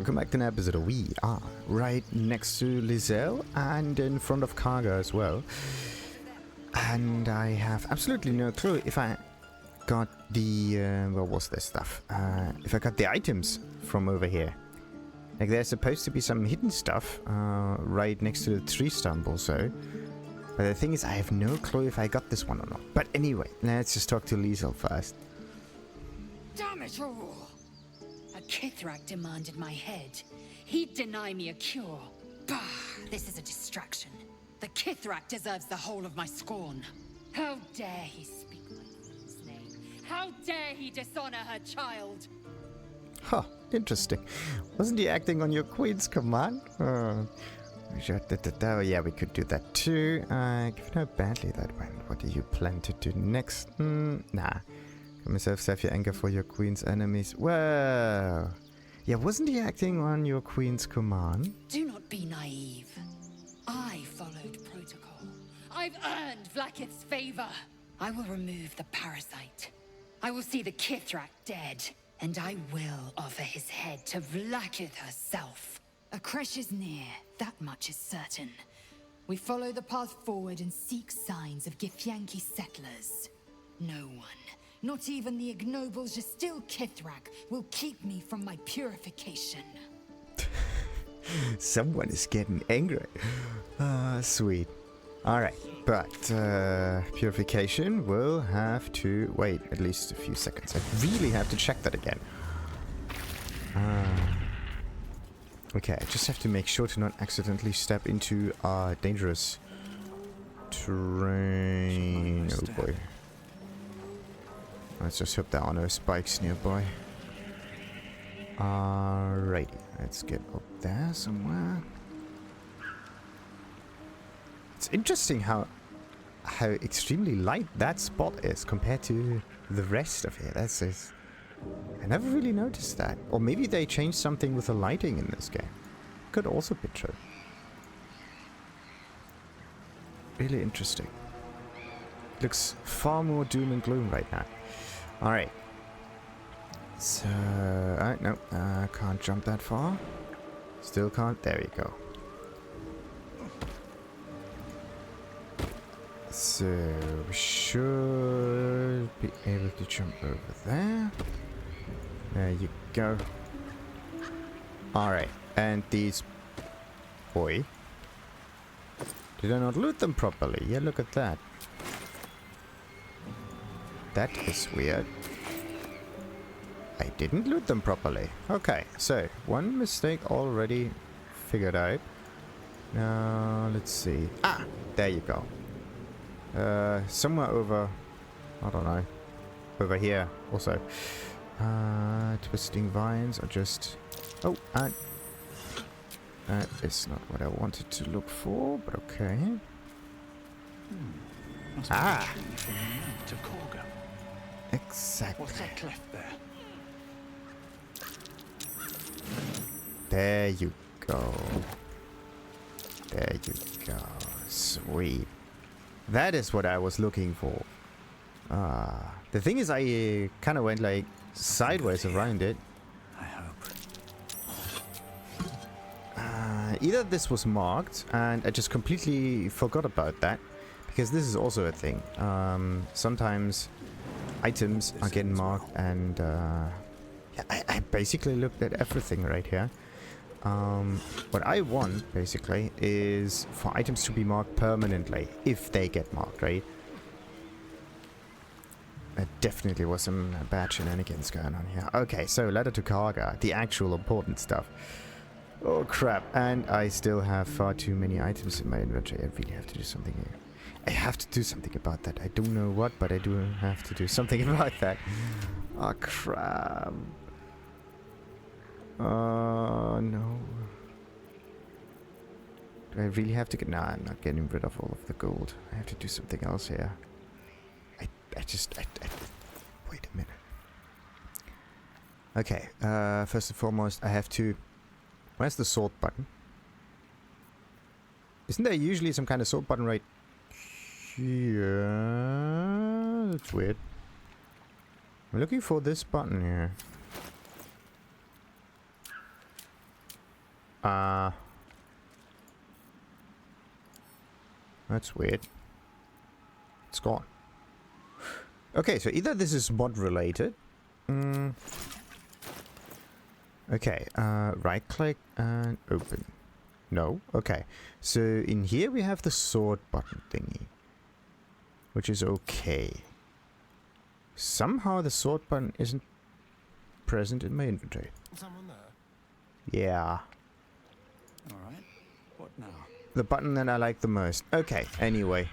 welcome back to an episode of We Are right next to Lae'zel and in front of Kagha as well. And I have absolutely no clue if I got the, what was this stuff? If I got the items from over here. Like there's supposed to be some hidden stuff right next to the tree stump also. But the thing is, I have no clue if I got this one or not. But anyway, let's just talk to Lae'zel first. Damn it all! A Kithrak demanded my head. He'd deny me a cure. Bah! This is a distraction. The Kithrak deserves the whole of my scorn. How dare he speak my queen's name? How dare he dishonor her child? Huh, interesting. Wasn't he acting on your queen's command? Yeah, we could do that too. Given how badly that went, what do you plan to do next? Nah. Got myself save your anger for your queen's enemies. Well, yeah, wasn't he acting on your queen's command? Do not be naive. I followed protocol. I've earned Vlaakith's favor. I will remove the parasite. I will see the Kithrak dead. And I will offer his head to Vlaakith herself. A crash is near, that much is certain. We follow the path forward and seek signs of Githyanki settlers. No one, not even the ignoble Gestil Kithrak, will keep me from my purification. Someone is getting angry. Sweet. Alright, but purification will have to wait at least a few seconds. I really have to check that again. Okay, I just have to make sure to not accidentally step into dangerous terrain. Oh boy. Let's just hope there are no spikes nearby. Alrighty, let's get up there somewhere. It's interesting how extremely light that spot is compared to the rest of it. That's just, I never really noticed that. Or maybe they changed something with the lighting in this game. Could also be true. Really interesting. Looks far more doom and gloom right now. Alright. So, no, I can't jump that far. Still can't. There you go. So, we should be able to jump over there. There you go. Alright, and these... Boy. Did I not loot them properly? Yeah, look at that. That is weird. I didn't loot them properly. Okay, so, one mistake already figured out. Now, let's see. Ah! There you go. Somewhere over, I don't know, over here also. Twisting vines are just, oh, and that is not what I wanted to look for, but okay. Ah! Exactly. What's that cleft there? There you go. There you go. Sweet. That is what I was looking for. The thing is, I kind of went like sideways around it. I hope. Either this was marked and I just completely forgot about that, because this is also a thing. Sometimes items are getting marked, and yeah, I basically looked at everything right here. What I want, basically, is for items to be marked permanently, if they get marked, right? There definitely was some bad shenanigans going on here. Okay, so letter to Kagha, the actual important stuff. Oh crap, and I still have far too many items in my inventory. I really have to do something here. I have to do something about that. I don't know what, but I do have to do something about that. Oh crap. No. Do I really have to get... Nah, I'm not getting rid of all of the gold. I have to do something else here. I wait a minute. Okay, first and foremost, I have to... Where's the sword button? Isn't there usually some kind of sword button right here? That's weird. I'm looking for this button here. That's weird. It's gone. Okay, so either this is mod related. Okay, right click and open. No? Okay. So in here we have the sword button thingy. Which is okay. Somehow the sword button isn't present in my inventory. Someone there? Yeah. Alright. What now? The button that I like the most. Okay, anyway.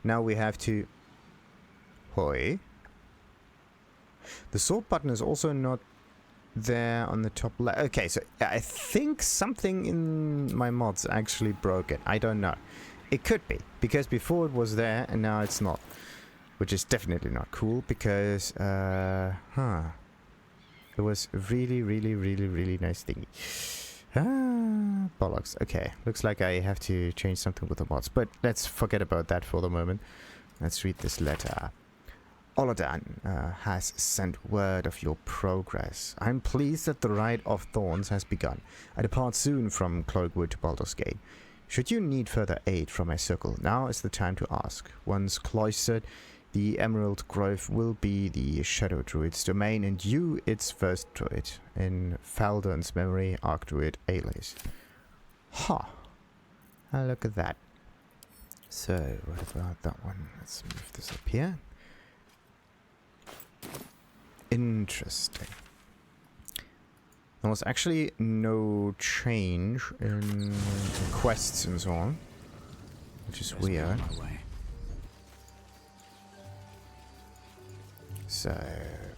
Now we have to... Hoi. The sword button is also not there on the top left. Okay, so I think something in my mods actually broke it. I don't know. It could be, because before it was there and now it's not. Which is definitely not cool, because, it was really, really, really, really nice thingy. Bollocks. Okay, looks like I have to change something with the mods, but let's forget about that for the moment. Let's read this letter. Oladan has sent word of your progress. I'm pleased that the Rite of Thorns has begun. I depart soon from Cloakwood to Baldur's Gate. Should you need further aid from my circle, now is the time to ask. Once cloistered, the Emerald Grove will be the Shadow Druid's domain, and you its first druid. In Faldurn's memory, Archdruid Aeles. Ha! Look at that. So, what about that one? Let's move this up here. Interesting. There was actually no change in quests and so on, which is weird. So,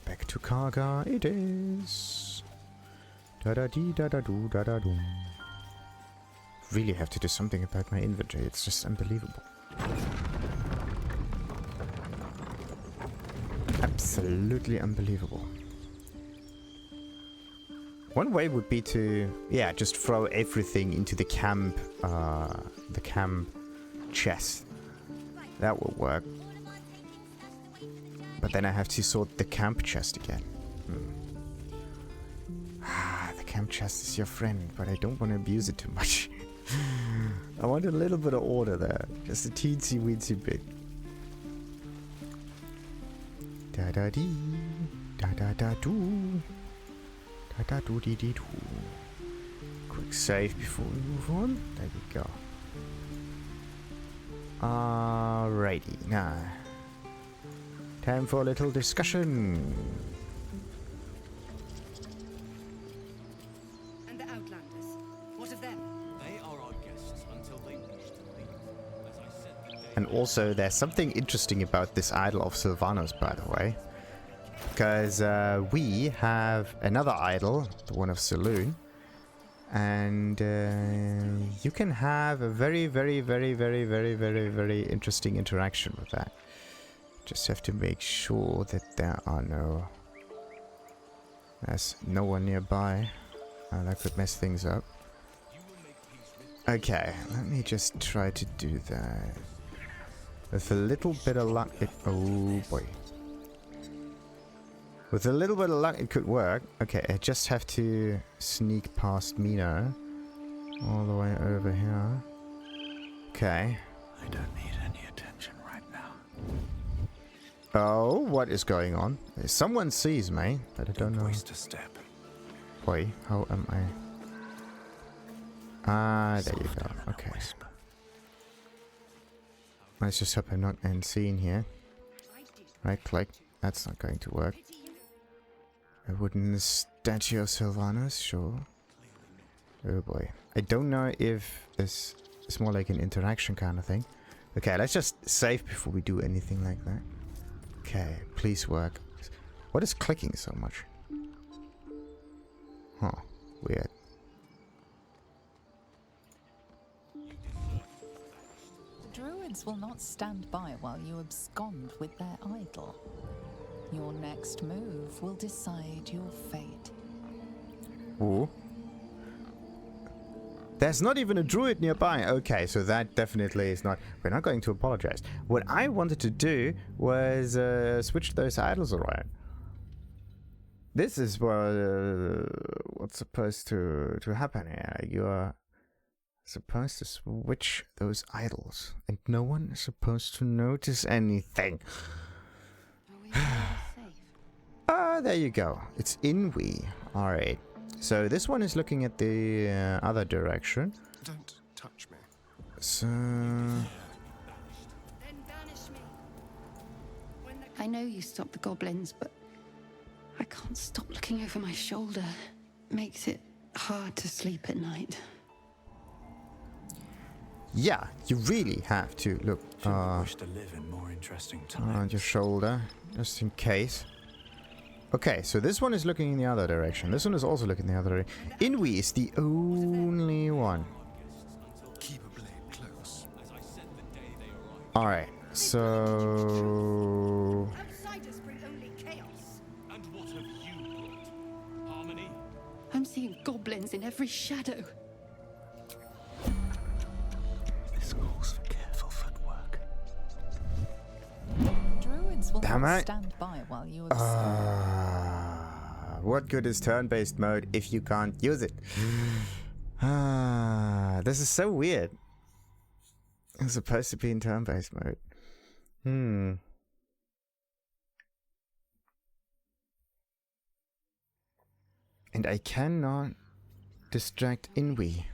back to Kagha it is. Da-da-dee, da-da-doo, da-da-doom. Really have to do something about my inventory, it's just unbelievable. Absolutely unbelievable. One way would be to, yeah, just throw everything into the camp chest. That will work. But then I have to sort the camp chest again. The camp chest is your friend, but I don't want to abuse it too much. I want a little bit of order there. Just a teensy weensy bit. Da da dee, da da da doo, da da doo dee dee doo. Quick save before we move on. There we go. Alrighty, now time for a little discussion. And the Outlanders, what of them? They are our guests until they wish to leave. As I said the day And also, there's something interesting about this Idol of Silvanus, by the way. Because we have another idol, the one of Saloon. And you can have a very, very, very, very, very, very, very interesting interaction with that. Just have to make sure that there's no one nearby. That could mess things up. Okay, let me just try to do that. With a little bit of luck, oh boy. With a little bit of luck, it could work. Okay, I just have to sneak past Mina. All the way over here. Okay. I don't need any attention right now. Oh, what is going on? Someone sees me, but I don't know. Waste a step. Boy, how am I? Ah, there you go. Okay. Let's just hope I'm not unseen here. Right click. That's not going to work. A wooden statue of Silvanus, sure. Oh boy. I don't know if this is more like an interaction kind of thing. Okay, let's just save before we do anything like that. Okay, please work. What is clicking so much? Huh, weird. The druids will not stand by while you abscond with their idol. Your next move will decide your fate. Ooh. There's not even a druid nearby. Okay, so that definitely is not... We're not going to apologize. What I wanted to do was switch those idols around. This is what what's supposed to happen here? You're supposed to switch those idols, and no one is supposed to notice anything. Are we safe? Ah, there you go. It's Inwi. Alright. So this one is looking at the other direction. Don't touch me. So... Then banish me. I know you stopped the goblins, but I can't stop looking over my shoulder. Makes it hard to sleep at night. Yeah, you really have to look wish to live in more interesting times. around your shoulder, just in case. Okay, so this one is looking in the other direction. This one is also looking in the other direction. Inwi is the only one. Keep a blade close. Alright, so... Outsiders bring only chaos. And what have you brought? Harmony? I'm seeing goblins in every shadow. This calls for careful footwork. Druids will Damn not it. stand by while you observe. What good is turn-based mode if you can't use it? This is so weird. It's supposed to be in turn-based mode. And I cannot distract Inwi.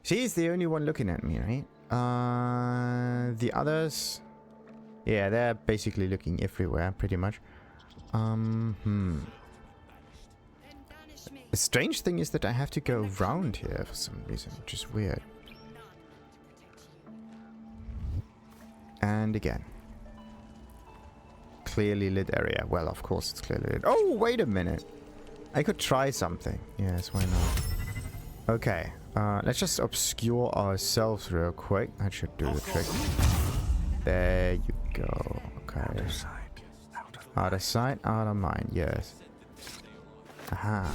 She's the only one looking at me, right? The others... Yeah, they're basically looking everywhere, pretty much. Then banish me. The strange thing is that I have to go around here for some reason, which is weird. And again. Clearly lit area. Well, of course it's clearly lit. Oh, wait a minute. I could try something. Yes, why not? Okay. Let's just obscure ourselves real quick. That should do the trick. There you go. Okay. Out of sight, out of Out of sight, out of mind. Yes. Aha.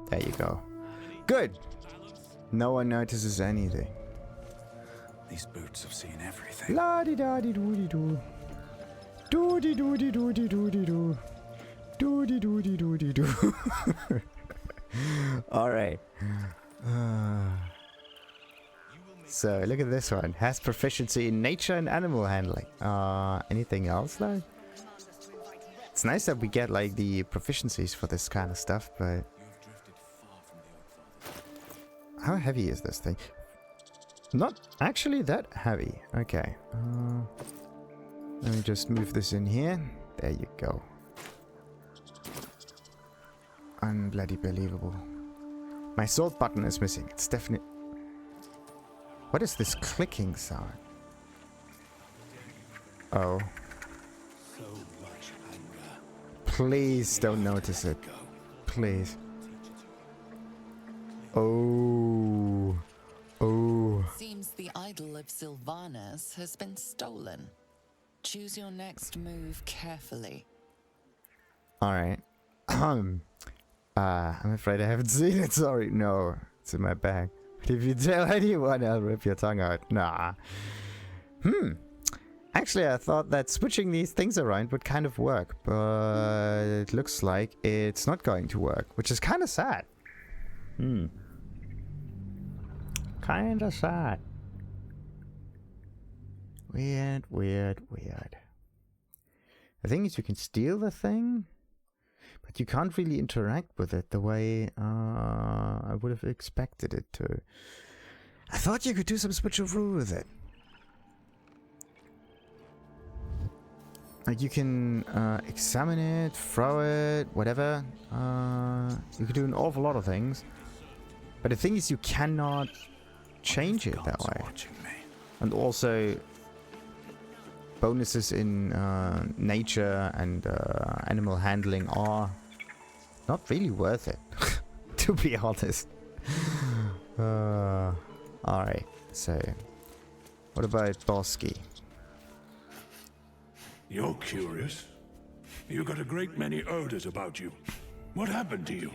There you go. Good. No one notices anything. These boots have seen everything. La di da di doo di doo. Doo di doo di doo di doo di doo. Doo di doo di doo di doo. Alright. So look at this one. Has proficiency in nature and animal handling. Anything else though? It's nice that we get like the proficiencies for this kind of stuff, but how heavy is this thing? Not actually that heavy. Okay. Let me just move this in here. There you go. Unbloody believable. My sword button is missing. It's definitely... What is this clicking sound? Oh. Please don't notice it. Please. Oh. Oh. Seems the Idol of Silvanus has been stolen. Choose your next move carefully. Alright. I'm afraid I haven't seen it. Sorry. No. It's in my bag. But if you tell anyone, I'll rip your tongue out. Nah. Actually, I thought that switching these things around would kind of work. But it looks like it's not going to work. Which is kind of sad. Kinda sad. Weird, weird, weird. The thing is, you can steal the thing, but you can't really interact with it the way I would have expected it to. I thought you could do some switcheroo with it. Like you can examine it, throw it, whatever. You could do an awful lot of things. But the thing is, you cannot change it that way. And also, bonuses in nature and animal handling are not really worth it, to be honest. Alright, so what about Bosky? You're curious. You got a great many odors about you. What happened to you?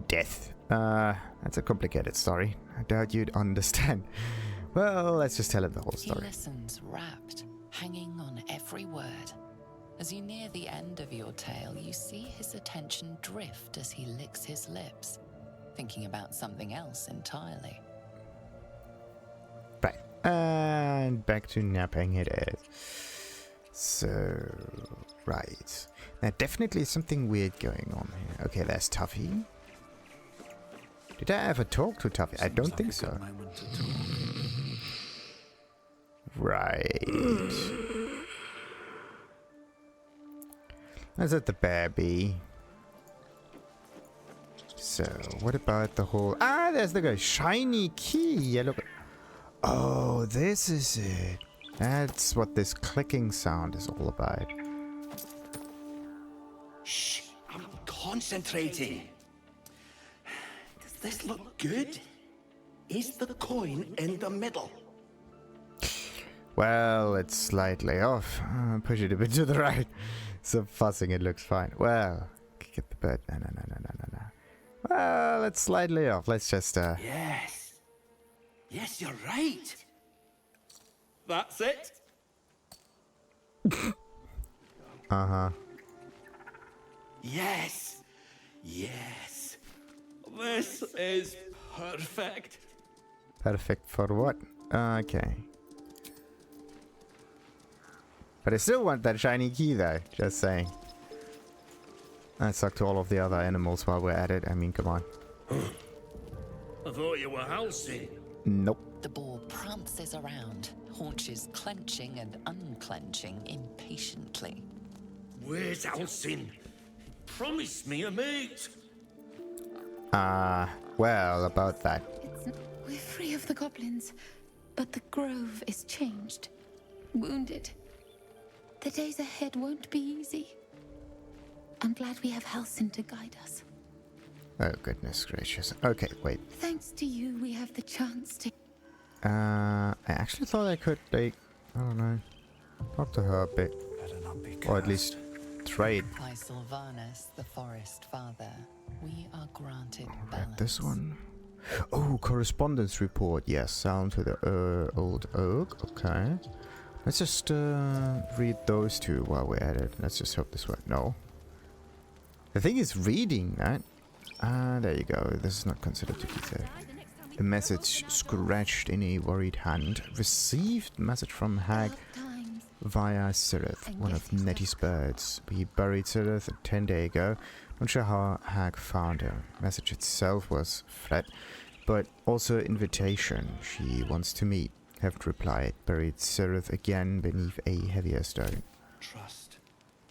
Death. That's a complicated story. I doubt you'd understand. Well, let's just tell him the whole He story. listens rapt, hanging on every word, As you near the end of your tale, you see his attention drift as he licks his lips, thinking about something else entirely. Right. And back to napping it is. So, right. Now, definitely something weird going on here. Okay, there's Tuffy. Did I ever talk to Tuffy? I don't think so. Right. Let's let the bear be. So, what about the whole... Ah, there's the guy. Shiny key. Yeah, look. Oh, this is it. That's what this clicking sound is all about. Shh, I'm concentrating. Does this look good? Is the coin in the middle? Well, it's slightly off. Push it a bit to the right. So fussing, it looks fine. Well, get the bird. No. Well, it's slightly off. Let's just, Yes. Yes, you're right. That's it. Uh-huh. Yes. Yes. This is perfect. Perfect for what? Okay. But I still want that shiny key, though. Just saying. Let's talk to all of the other animals while we're at it. I mean, come on. I thought you were Halsin. Nope. The boar prances around, haunches clenching and unclenching impatiently. Where's Halsin? Promise me a mate. Well, about that. We're free of the goblins, but the grove is changed. Wounded. The days ahead won't be easy. I'm glad we have Halsin to guide us. Oh, goodness gracious. Okay, wait. Thanks to you, we have the chance to... I actually thought I could, like, I don't know, talk to her a bit. Or at least trade. By Silvanus, the forest father, we are granted Right, balance. this one. Oh, correspondence report. Yes, sound to the old oak. Okay. Let's just read those two while we're at it. Let's just hope this works. No. The thing is reading that. There you go. This is not considered to be there. A message scratched in a worried hand. Received message from Hag via Sirith, one of Nettie's birds. We buried Sirith 10 days ago. Not sure how Hag found her. Message itself was flat, but also invitation. She wants to meet. Have replied. Buried Sirith again beneath a heavier stone. Trust.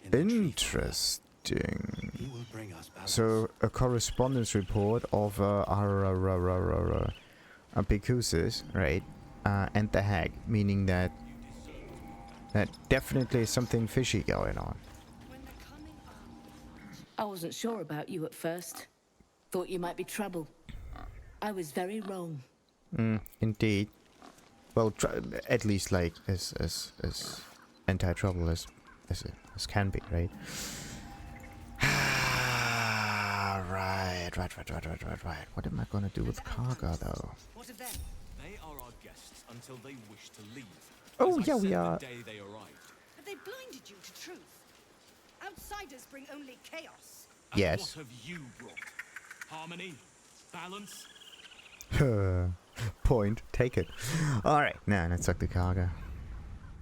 In the tree. Interesting. He will bring us balance. So a correspondence report of Apikusis, right? And the Hag, meaning that definitely is something fishy going on. I wasn't sure about you at first. Thought you might be trouble. I was very wrong. Indeed. Well, at least like as anti-trouble as can be, right? Right. What am I gonna do with Kagha though? What of them? They are our guests until they wish to leave. Oh As I yeah, we said are. The day they arrived. Have they blinded you to truth? Outsiders bring only chaos. And Yes. what have you brought? Harmony? Balance? Point taken. Alright, now let's talk to Kagha.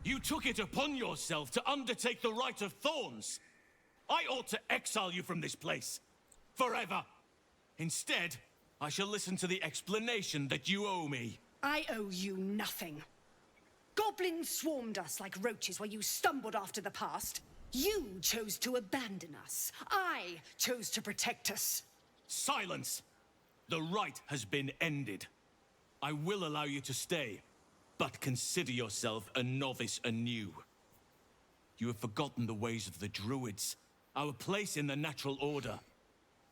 You took it upon yourself to undertake the Rite of Thorns. I ought to exile you from this place. Forever. Instead, I shall listen to the explanation that you owe me. I owe you nothing. Goblins swarmed us like roaches while you stumbled after the past. You chose to abandon us. I chose to protect us. Silence! The rite has been ended. I will allow you to stay, but consider yourself a novice anew. You have forgotten the ways of the Druids, our place in the natural order.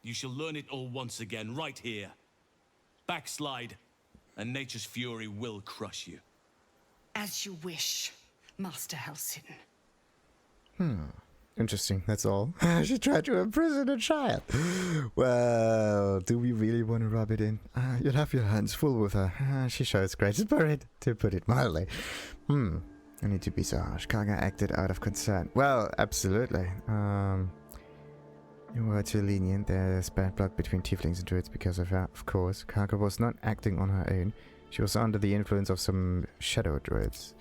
You shall learn it all once again, right here. Backslide, and nature's fury will crush you. As you wish, Master Halsin. Interesting, that's all. She tried to imprison a child. Well, do we really want to rub it in? You'll have your hands full with her. She shows great spirit, to put it mildly. I need to be so harsh. Kagha acted out of concern. Well, absolutely. You were too lenient. There's bad blood between tieflings and druids because of that, of course. Kagha was not acting on her own. She was under the influence of some shadow druids.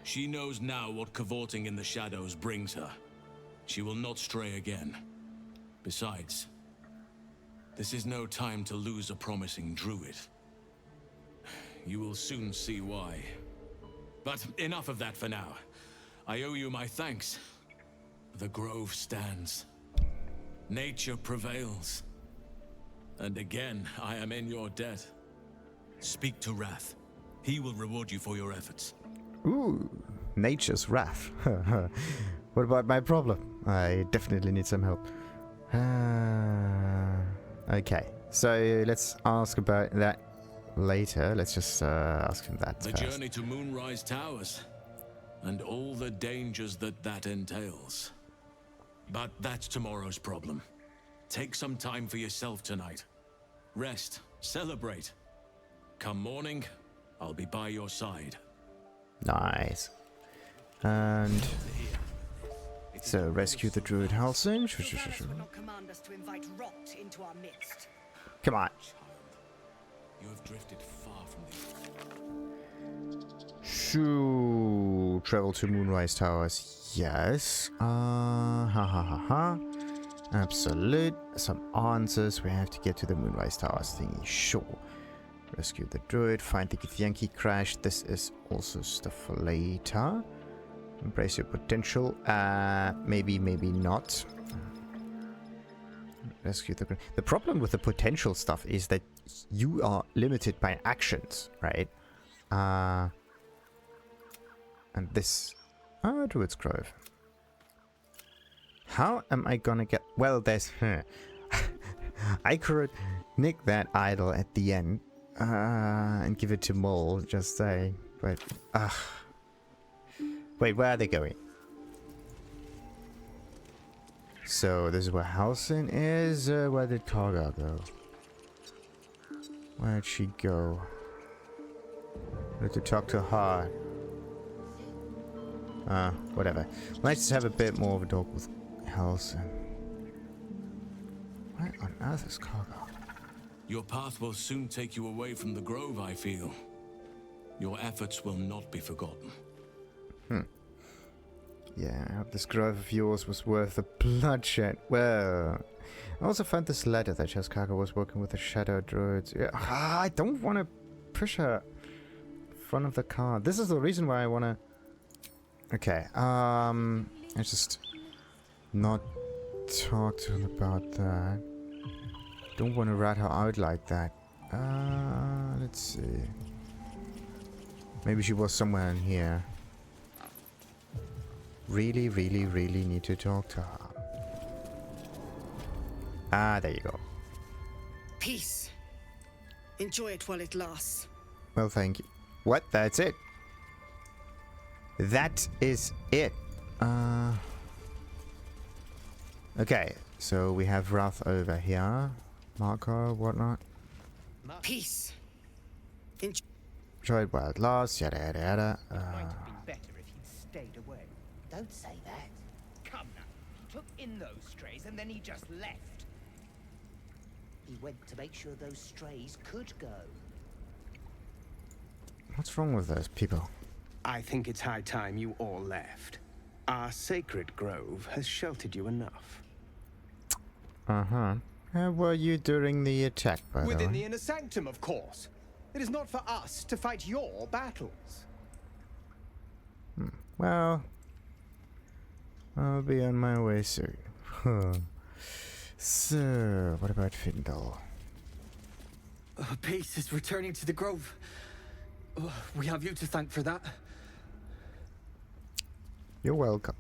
She knows now what cavorting in the shadows brings her. She will not stray again. Besides, this is no time to lose a promising druid. You will soon see why. But enough of that for now. I owe you my thanks. The grove stands. Nature prevails. And again, I am in your debt. Speak to Rath. He will reward you for your efforts. Ooh, nature's wrath. What about my problem? I definitely need some help. Okay, so let's ask about that later. Let's just ask him that The first. journey to Moonrise Towers, and all the dangers that entails. But that's tomorrow's problem. Take some time for yourself tonight. Rest, celebrate. Come morning, I'll be by your side. Nice. And so rescue the Druid Halsin. Silvanus would not command us to invite rot into our midst. Come on. You have drifted far from the... Shoo. Travel to Moonrise Towers. Yes. Absolute. Some answers. We have to get to the Moonrise Towers thingy. Sure. Rescue the Druid. Find the Githyanki crash. This is also stuff for later. Embrace your potential. Maybe not. Rescue the... The problem with the potential stuff is that you are limited by actions, right? And this... Druid's Grove. How am I gonna get... Well, there's... I could nick that idol at the end. And give it to Mole, just say. But... Wait, where are they going? So, this is where Halsin is. Where did Kagha go? Where'd she go? I need to talk to her. Whatever. Let's just have a bit more of a talk with Halsin. Where on earth is Kagha? Your path will soon take you away from the grove, I feel. Your efforts will not be forgotten. Yeah, I hope this grove of yours was worth the bloodshed. Well, I also found this letter that shows Kagha was working with the shadow druids. Yeah, I don't want to push her in front of the car. This is the reason why I want to... Okay, I just not talk to him about that. Don't want to rat her out like that. Let's see. Maybe she was somewhere in here. Really need to talk to her. There you go. Peace. Enjoy it while it lasts. Well, thank you. What? That's it? That is it. Okay, so we have Rath over here. Marcoryl, whatnot. Peace. Enjoy it while it lasts, yada yada yada. Might have been better if he'd stayed away. Don't say that. Come now. He took in those strays and then he just left. He went to make sure those strays could go. What's wrong with those people? I think it's high time you all left. Our sacred grove has sheltered you enough. How were you during the attack, by the way? Within the inner sanctum, of course. It is not for us to fight your battles. Well, I'll be on my way soon. So, what about Findle? Peace is returning to the grove. We have you to thank for that. You're welcome.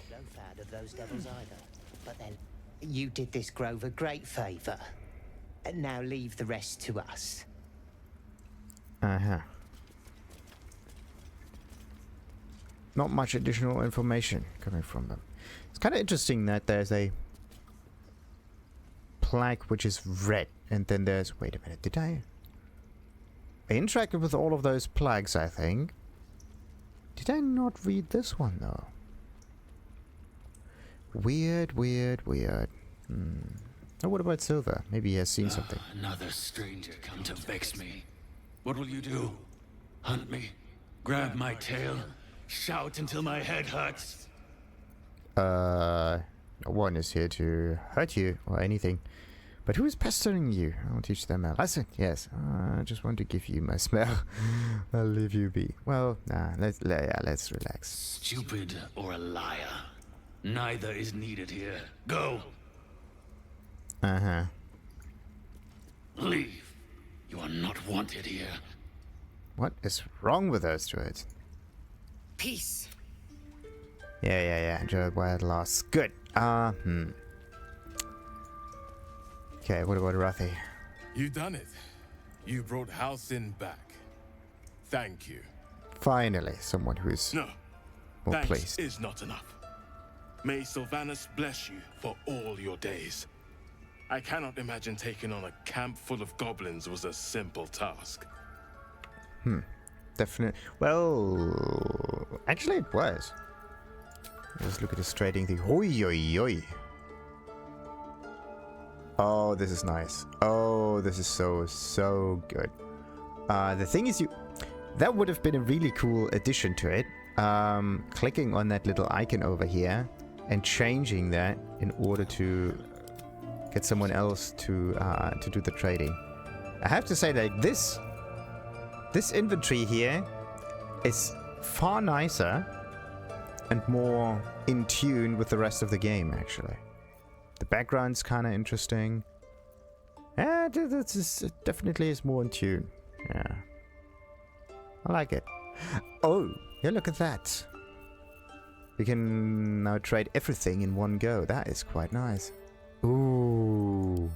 No fan of those devils either. But then, you did this grove a great favor. And now leave the rest to us. Not much additional information coming from them. It's kind of interesting that there's a plaque which is red, and then there's... Wait a minute, did I interacted with all of those plaques, I think. Did I not read this one though? Weird, weird, weird. Oh, what about Silver? Maybe he has seen something. Another stranger come to vex me. What will you do? Hunt me? Grab my tail? Shout until my head hurts? No one is here to hurt you or anything. But who is pestering you? I'll teach them a lesson. Yes, I just want to give you my smell. I'll leave you be. Well, nah, let's relax. Stupid or a liar. Neither is needed here. Go. Uh-huh. Leave. You are not wanted here. What is wrong with those druids? Peace. Yeah. Druid wild loss. Good. Okay, what about Rathi? You done it. You brought Halsin back. Thank you. Finally, someone who's no. more Thanks pleased. Is not enough. May Silvanus bless you for all your days. I cannot imagine taking on a camp full of goblins was a simple task. Definitely. Well, actually it was. Let's look at this trading thing. Oi. Oh, this is nice. Oh, this is so good. The thing is, that would have been a really cool addition to it. Clicking on that little icon over here and changing that in order to get someone else to do the trading. I have to say that this inventory here is far nicer and more in tune with the rest of the game, actually. The background's kind of interesting. Yeah, it definitely is more in tune. Yeah. I like it. Oh, yeah, look at that. We can now trade everything in one go. That is quite nice. Ooh.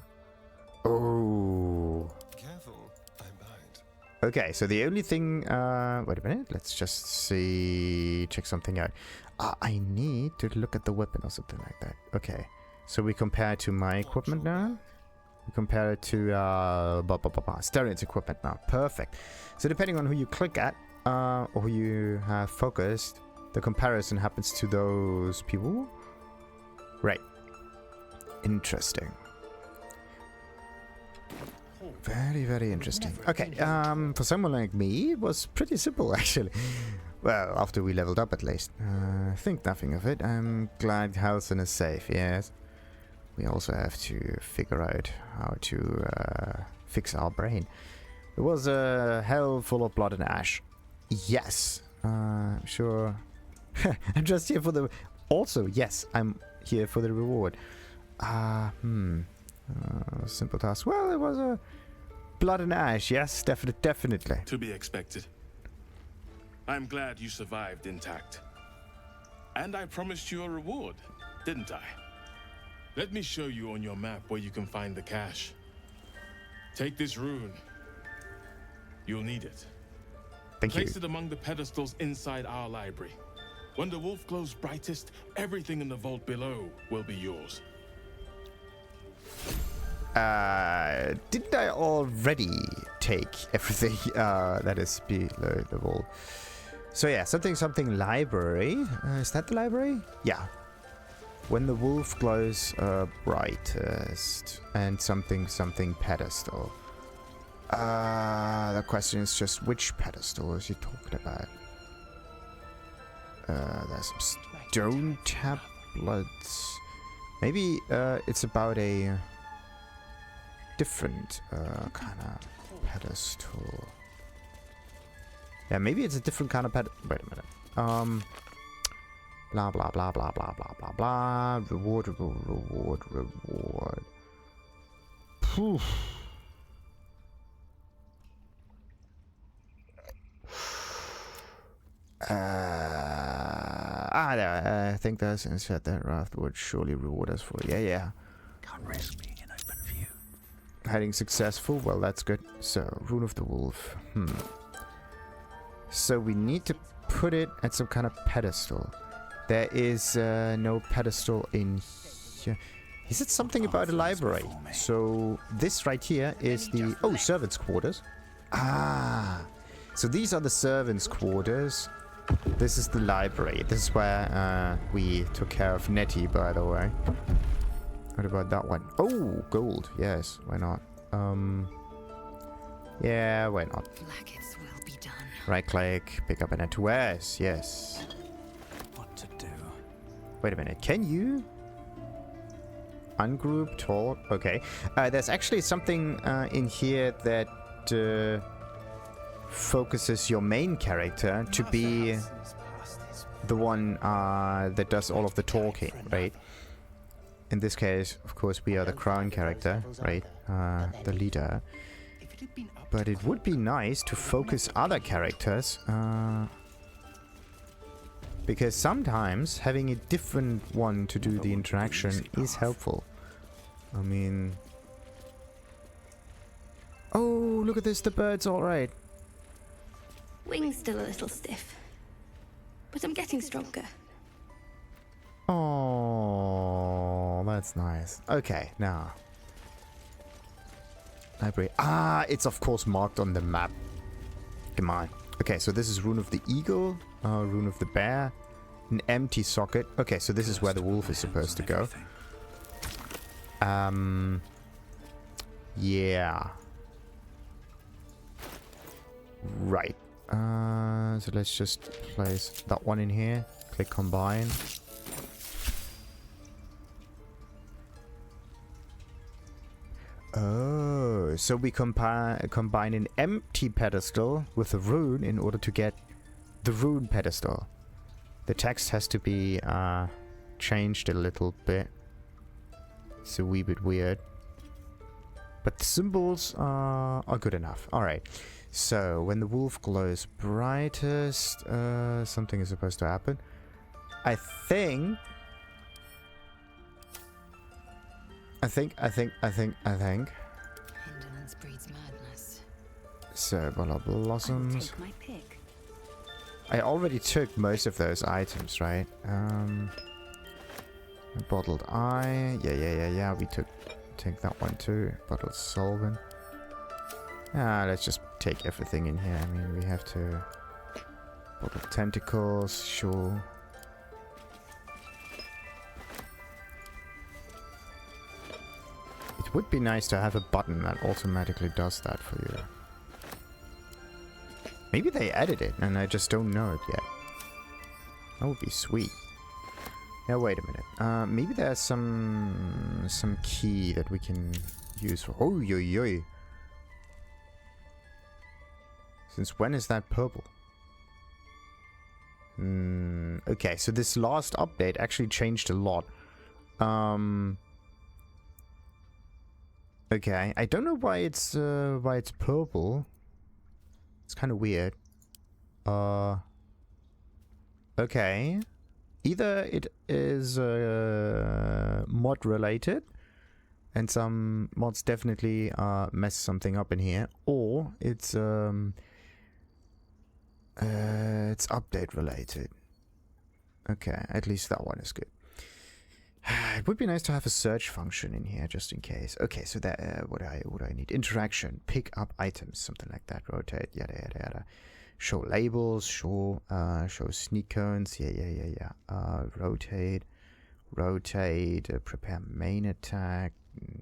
Careful, I'm behind. Okay, so the only thing... wait a minute. Let's just see... Check something out. I need to look at the weapon or something like that. Okay. So we compare it to my equipment now. We compare it to Sterion's equipment now. Perfect. So depending on who you click at, or who you have focused, the comparison happens to those people. Right. Interesting. Very interesting. Okay, for someone like me, it was pretty simple actually. Well, after we leveled up at least. Think nothing of it. I'm glad Halsin is safe, yes. We also have to figure out how to fix our brain. It was a hell full of blood and ash. Yes, sure. I'm just here for the... Also, yes, I'm here for the reward. Simple task. Well, it was a blood and ash. Yes, definitely. To be expected. I'm glad you survived intact. And I promised you a reward, didn't I? Let me show you on your map where you can find the cache. Take this rune. You'll need it. Place it among the pedestals inside our library. When the wolf glows brightest, everything in the vault below will be yours. Didn't I already take everything that is below the wall? So yeah, something library. Is that the library? Yeah. When the wolf glows brightest and something pedestal. The question is just which pedestal is he talking about? There's some stone tablets. Maybe it's about a different kind of pedestal. Yeah, maybe it's a different kind of Wait a minute. Blah blah blah blah blah blah blah blah. Reward. Poof. There. I think that's inside that Rath would surely reward us for. Yeah. Can't risk being in open view. Hiding successful. Well, that's good. So, Rune of the Wolf. So we need to put it at some kind of pedestal. There is no pedestal in here. Is it something about a library? So this right here is the... Oh, servants' quarters. So these are the servants' quarters. This is the library. This is where we took care of Nettie, by the way. What about that one? Oh, gold. Yes, why not? Yeah, why not? Blackets will be done. Right click, pick up an Antuas. Yes. What to do? Wait a minute. Can you ungroup talk? Okay. There's actually something in here that focuses your main character to be the one that does all of the talking, right? In this case, of course, we are the crown character, right? The leader. But it would be nice to focus other characters, because sometimes having a different one to do the interaction is helpful. I mean... Oh, look at this, the bird's alright. Wings still a little stiff, but I'm getting stronger. Oh, that's nice. Okay, now. Library. Ah, it's of course marked on the map. Come on. Okay, so this is Rune of the Eagle, Rune of the Bear, an empty socket. Okay, so this is where the wolf is supposed to go. Yeah. Right. So let's just place that one in here. Click combine. Oh, so we combine an empty pedestal with a rune in order to get the rune pedestal. The text has to be changed a little bit. It's a wee bit weird. But the symbols are good enough. Alright. So, when the wolf glows brightest, something is supposed to happen. I think... Indolence breeds madness. So, Bala Blossoms. Take my pick. I already took most of those items, right? Bottled eye. Yeah. We take that one too. Bottled solvent. Let's just take everything in here. I mean, we have to... Bottled tentacles, sure. It would be nice to have a button that automatically does that for you. Maybe they added it and I just don't know it yet. That would be sweet. Yeah, wait a minute. Maybe there's some key that we can use for... Oh, yo. Since when is that purple? Okay, so this last update actually changed a lot. Okay, I don't know why it's purple. It's kind of weird. Okay. Either it is mod related, and some mods definitely mess something up in here, or it's update related. Okay, at least that one is good. It would be nice to have a search function in here just in case. Okay, so that what do I need? Interaction, pick up items, something like that. Rotate, yada. Show labels, show sneak cones. Yeah. Rotate. Prepare main attack.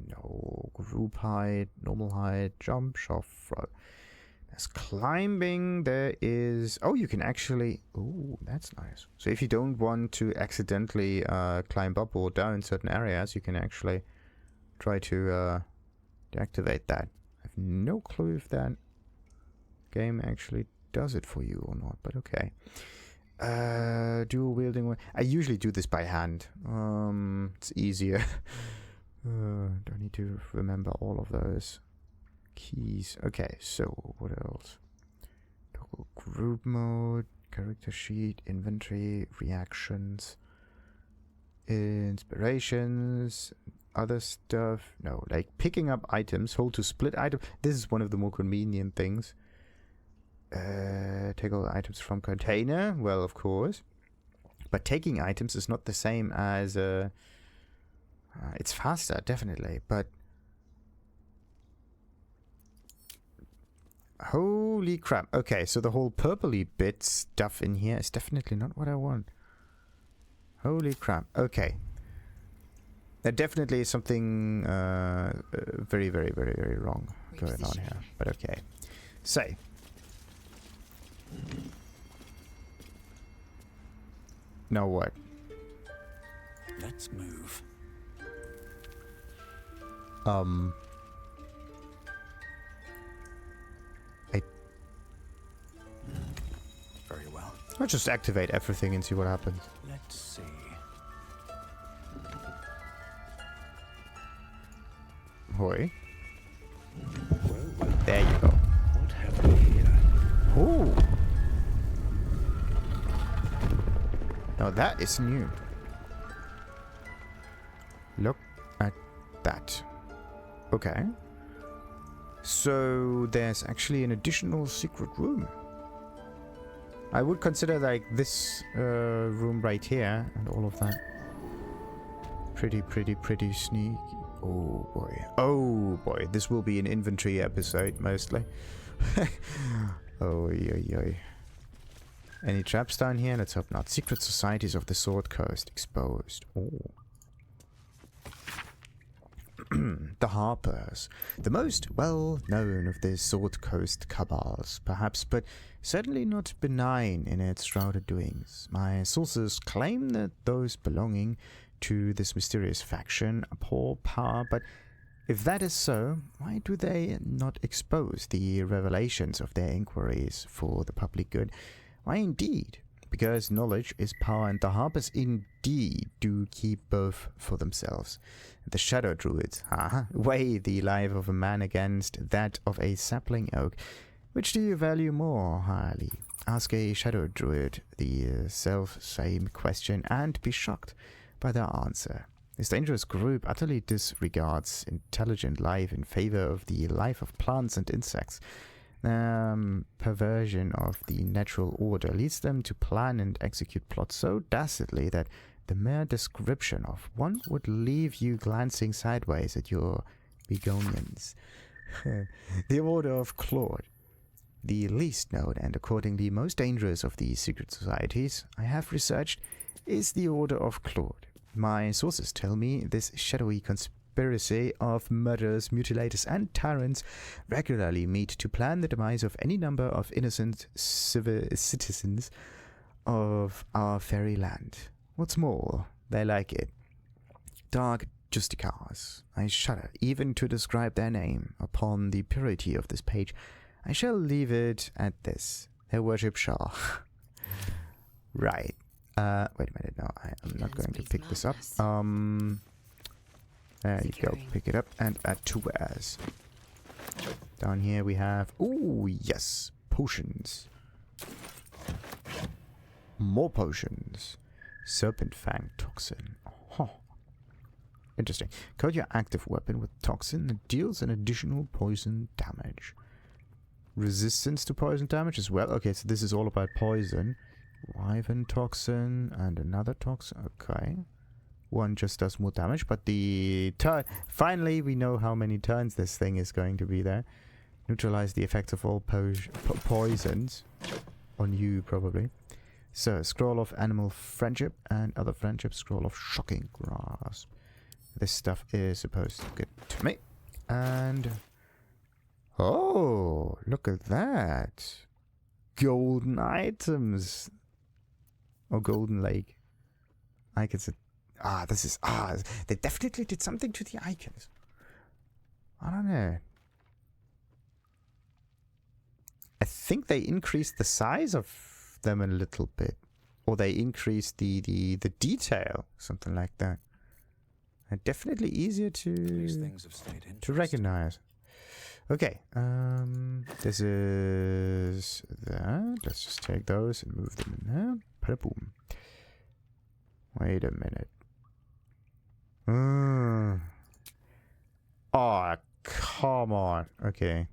No, group height, normal height, jump, shove, throw. There's climbing. There is... Oh, you can actually... Oh, that's nice. So if you don't want to accidentally climb up or down certain areas, you can actually try to deactivate that. I have no clue if that game actually does it for you or not, but okay. Dual wielding... I usually do this by hand. It's easier. Don't need to remember all of those. Keys. Okay, so what else? Toggle group mode, character sheet, inventory, reactions, inspirations, other stuff. No, like picking up items, hold to split item. This is one of the more convenient things. Take all items from container. Well, of course. But taking items is not the same as... it's faster, definitely, but... Holy crap. Okay, so the whole purpley bit stuff in here is definitely not what I want. Holy crap. Okay. There definitely is something very, very, very, very wrong going on here. But okay. So. Now what? Let's move. Very well. I'll just activate everything and see what happens. Let's see. Hoi. There you go. What have we here? Ooh. Now that is new. Look at that. Okay. So there's actually an additional secret room. I would consider like this room right here and all of that. Pretty sneaky. Oh boy. Oh boy. This will be an inventory episode mostly. Oh yo. Any traps down here? Let's hope not. Secret societies of the Sword Coast exposed. Oh. The Harpers. The most well-known of the Sword Coast cabals, perhaps, but certainly not benign in its shrouded doings. My sources claim that those belonging to this mysterious faction abhor power, but if that is so, why do they not expose the revelations of their inquiries for the public good? Why indeed? Because knowledge is power, and the Harpers indeed do keep both for themselves. The Shadow Druids, weigh the life of a man against that of a sapling oak. Which do you value more highly? Ask a Shadow Druid the self-same question and be shocked by their answer. This dangerous group utterly disregards intelligent life in favor of the life of plants and insects. Perversion of the natural order leads them to plan and execute plots so dastardly that the mere description of one would leave you glancing sideways at your begonians. The Order of Claude. The least known and accordingly most dangerous of these secret societies I have researched is the Order of Claude. My sources tell me this shadowy conspiracy of murderers, mutilators, and tyrants regularly meet to plan the demise of any number of innocent citizens of our fairy land. What's more, they like it. Dark Justicars. I shudder even to describe their name upon the purity of this page. I shall leave it at this. They worship Shah. Right. Wait a minute. No, I am not going to pick this up. There you go. Pick it up and add to wares. Down here we have... Ooh, yes. Potions. More potions. Serpent Fang Toxin. Huh. Interesting. Coat your active weapon with toxin that deals an additional poison damage. Resistance to poison damage as well. Okay, so this is all about poison. Wyvern Toxin and another toxin. Okay. One just does more damage, but the turn... Finally, we know how many turns this thing is going to be there. Neutralize the effects of all poisons. On you, probably. So, Scroll of Animal Friendship and other friendship. Scroll of Shocking Grasp. This stuff is supposed to get to me. And... Oh, look at that. Golden items. Or Golden Lake. Icons. This is... they definitely did something to the icons. I don't know. I think they increased the size of them a little bit, or they increased the detail, something like that. And definitely easier to recognize. Okay, this is that. Let's just take those and move them in there. Padaboom. Wait a minute. Oh, come on. Okay.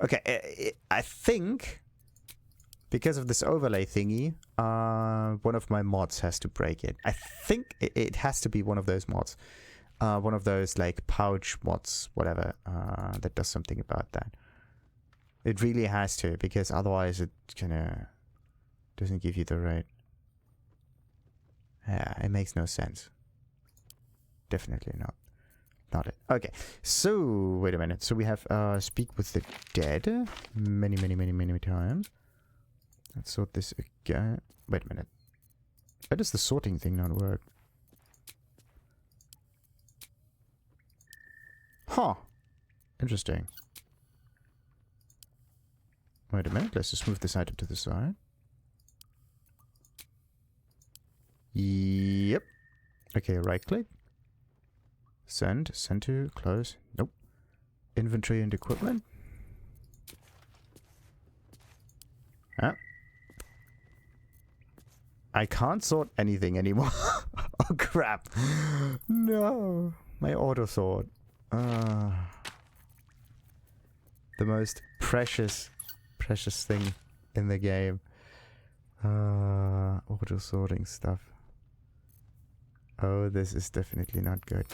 Okay, I think because of this overlay thingy, one of my mods has to break it. I think it has to be one of those mods. One of those, like, pouch mods, whatever, that does something about that. It really has to, because otherwise it kind of doesn't give you the right... Yeah, it makes no sense. Definitely not. Not it. Okay, so wait a minute. So we have speak with the dead many times. Let's sort this again. Wait a minute. Why does the sorting thing not work? Huh. Interesting. Wait a minute. Let's just move this item to the side. Yep. Okay, right click. Send. Send to. Close. Nope. Inventory and equipment. Ah. I can't sort anything anymore. Oh crap. No. My auto sort. The most precious thing in the game. Auto sorting stuff. Oh, this is definitely not good.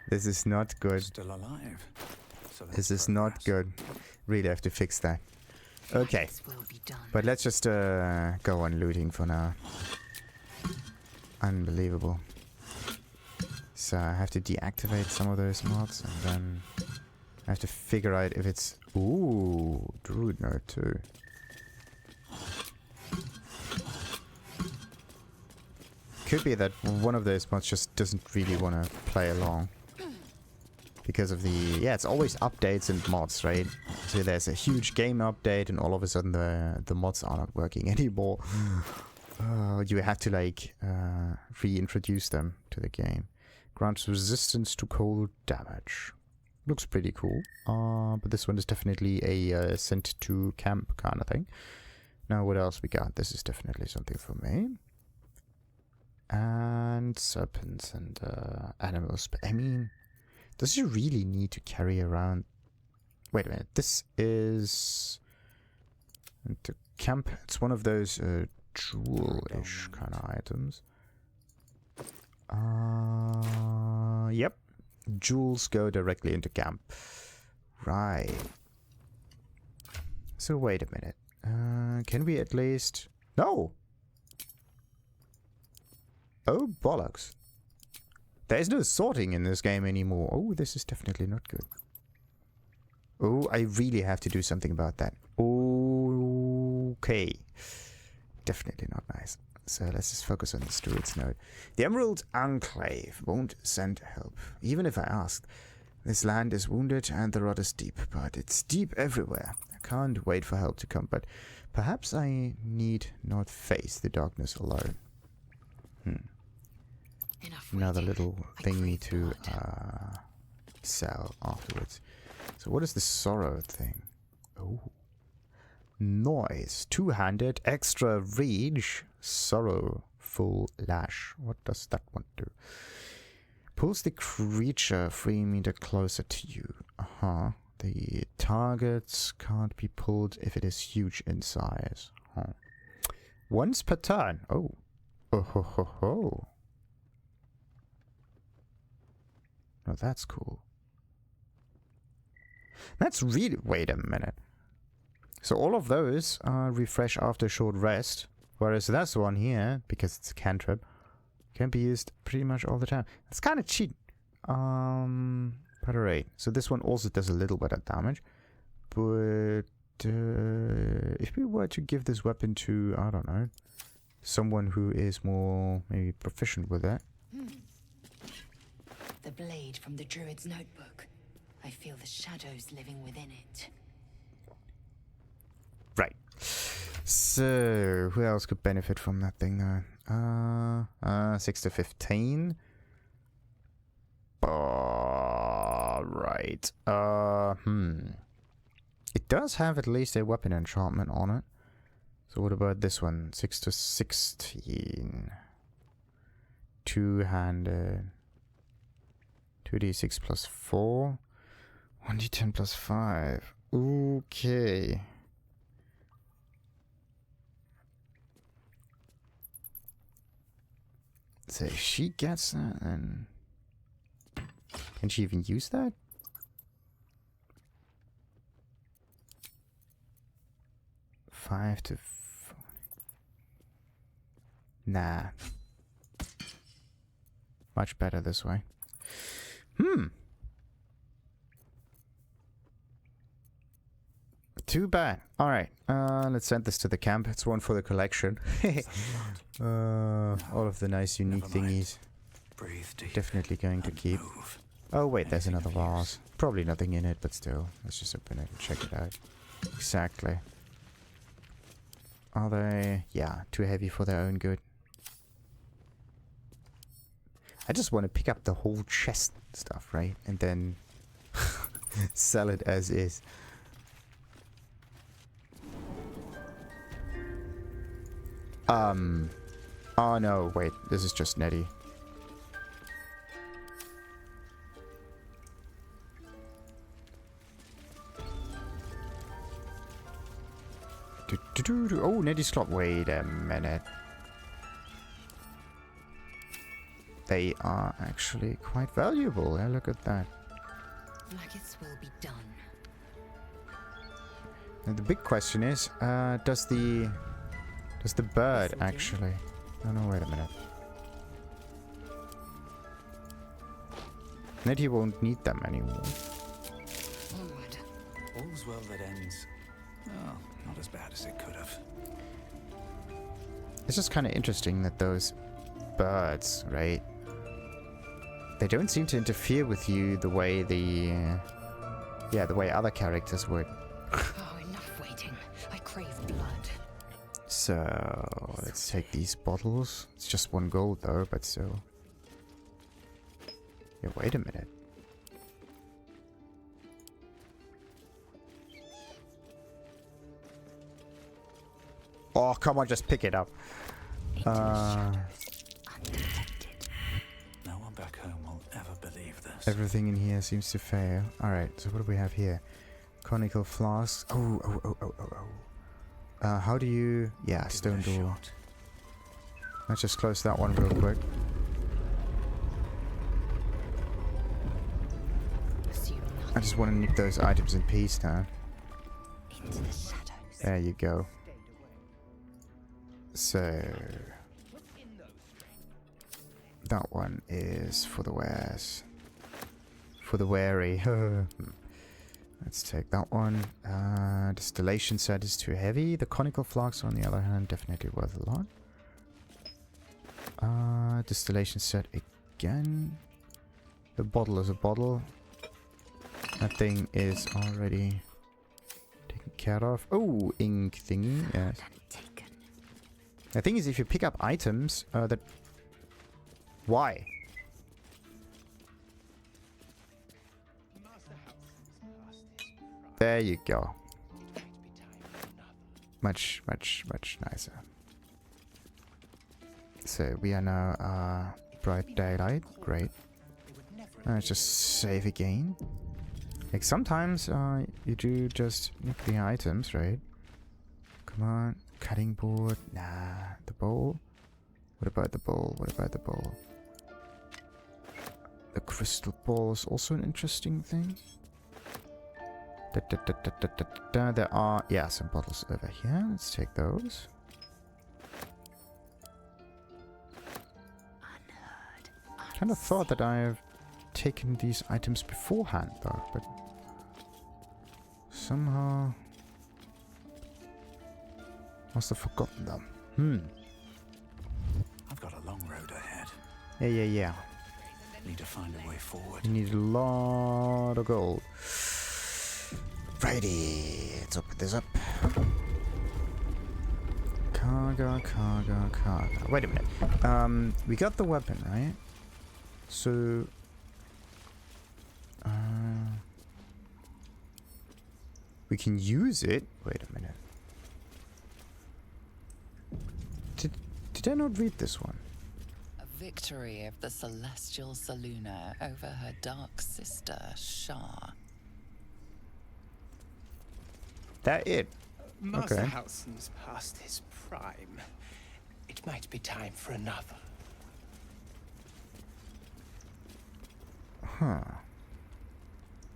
This is not good. Still alive. So this is not good. Really have to fix that. Okay. But let's just go on looting for now. Unbelievable. So I have to deactivate some of those mods, and then I have to figure out if it's... Ooh, Druid node too. Could be that one of those mods just doesn't really want to play along. Because of the... Yeah, it's always updates and mods, right? So there's a huge game update and all of a sudden the mods are not working anymore. You have to like reintroduce them to the game. Grants resistance to cold damage. Looks pretty cool. But this one is definitely a sent to camp kind of thing. Now what else we got? This is definitely something for me. And serpents and animals. But I mean, does you really need to carry around... Wait a minute. This is... to camp. It's one of those jewel-ish kind of items. Yep. Jewels go directly into camp. Right. So wait a minute. Can we at least... No! Oh, bollocks. There's no sorting in this game anymore. Oh, this is definitely not good. Oh, I really have to do something about that. Okay. Definitely not nice. So let's just focus on the Druid's node. The Emerald Enclave won't send help, even if I asked. This land is wounded and the rot is deep, but it's deep everywhere. I can't wait for help to come, but perhaps I need not face the darkness alone. Another little thingy to sell afterwards. So what is the sorrow thing? Oh. Noise. Two-handed, extra reach, sorrowful lash. What does that one do? Pulls the creature 3 meters closer to you. The targets can't be pulled if it is huge in size. Once per turn. Oh. Oh ho ho ho. Oh, that's cool. That's really... Wait a minute. So all of those refresh after a short rest, whereas this one here, because it's a cantrip, can be used pretty much all the time. It's kind of cheap. But alright. So this one also does a little bit of damage. But if we were to give this weapon to, I don't know, someone who is more maybe proficient with it. The blade from the Druid's notebook. I feel the shadows living within it. Right. So, who else could benefit from that thing though? 6 to 15. Right. It does have at least a weapon enchantment on it. So what about this one? 6 to 16. Two-handed. 2d6 plus 4. 1d10 plus 5. Okay. So if she gets that, then... Can she even use that? 5 to 4. Nah. Much better this way. Too bad. Alright, let's send this to the camp. It's one for the collection. All of the nice unique thingies. Definitely going to keep. Oh wait, there's another vase. Probably nothing in it, but still. Let's just open it and check it out. Exactly. Are they... yeah, too heavy for their own good. I just want to pick up the whole chest stuff, right? And then sell it as is. Oh no, wait, this is just Nettie. Oh, Nettie's clock. Wait a minute. They are actually quite valuable. Yeah, look at that. Blackets will be done. And the big question is, does the bird actually... Oh no, wait a minute. Nettie won't need them anymore. Onward. All's well that ends. Well, not as bad as it could have. It's just kind of interesting that those birds, right? They don't seem to interfere with you the way the... yeah, the way other characters would. Oh, enough waiting. I crave blood. So, let's take these bottles. It's just 1 gold though, but still. Yeah, wait a minute. Oh, come on, just pick it up. No one back home will ever believe this. Everything in here seems to fail. Alright, so what do we have here? Conical flasks. How do you... yeah, stone door. Let's just close that one real quick. I just want to nick those items in peace now. Into the shadows. There you go. So... that one is for the wares. For the wary. Let's take that one. Distillation set is too heavy. The conical flasks, on the other hand, definitely worth a lot. Distillation set again. The bottle is a bottle. That thing is already taken care of. Oh, ink thingy. Yes. The thing is, if you pick up items that... why? There you go. Much nicer. So we are now bright daylight. Great. Let's just save again. Like sometimes you do just nick the items, right? Come on. Cutting board. Nah. The bowl. What about the bowl? What about the bowl? The crystal ball is also an interesting thing. There are, yeah, some bottles over here. Let's take those. Kind of thought that I've taken these items beforehand, though, but somehow must have forgotten them. I've got a long road ahead. Yeah. Need to find a way forward. You need a lot of gold. Righty, let's open this up. Kagha. Wait a minute. We got the weapon, right? So... we can use it. Wait a minute. Did I not read this one? A victory of the celestial Saluna over her dark sister, Shah. That it? Master Okay. Halsin's past his prime. It might be time for another. Huh.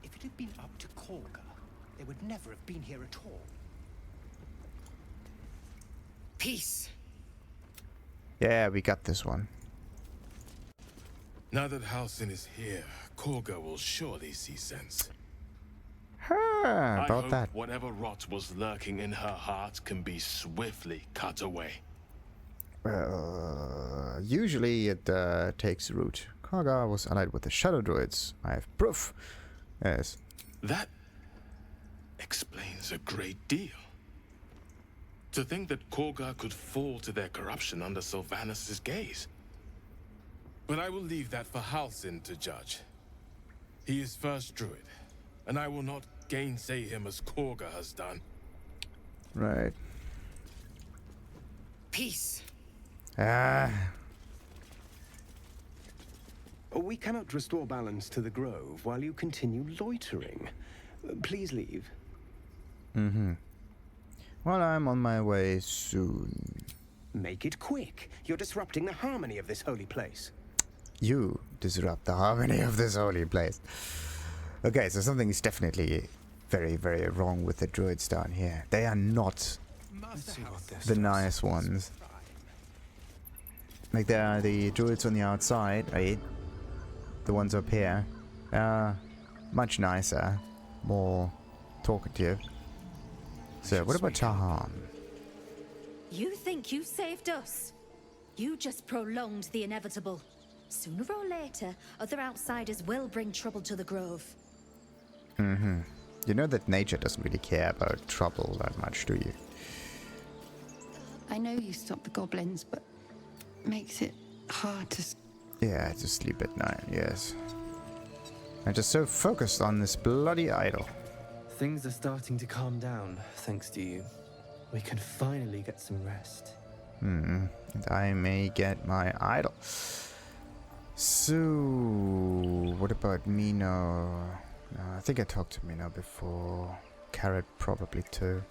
If it had been up to Kagha, they would never have been here at all. Peace. Yeah, we got this one. Now that Halsin is here, Kagha will surely see sense. About I hope that. whatever rot was lurking in her heart can be swiftly cut away. Well, usually it takes root. Kagha was allied with the Shadow Druids. I have proof. Yes. That explains a great deal. To think that Kagha could fall to their corruption under Silvanus' gaze. But I will leave that for Halsin to judge. He is first Druid, and I will not gainsay him as Kagha has done. Right. Peace. We cannot restore balance to the grove while you continue loitering. Please leave. Mm-hmm. Well, I'm on my way soon. Make it quick. You're disrupting the harmony of this holy place. You disrupt the harmony of this holy place. Okay, so something is definitely very, very wrong with the druids down here. They are not the nice ones. Like, there are the druids on the outside, right? The ones up here. Much nicer. More talkative. So, what about Tahan? You think you saved us? You just prolonged the inevitable. Sooner or later, other outsiders will bring trouble to the grove. Mm-hmm. You know that nature doesn't really care about trouble that much, do you? I know you stopped the goblins, but makes it hard to... Yeah, to sleep at night, yes. I'm just so focused on this bloody idol. Things are starting to calm down, thanks to you. We can finally get some rest. And I may get my idol. So, what about Mino? I think I talked to Mino before. Carrot probably too.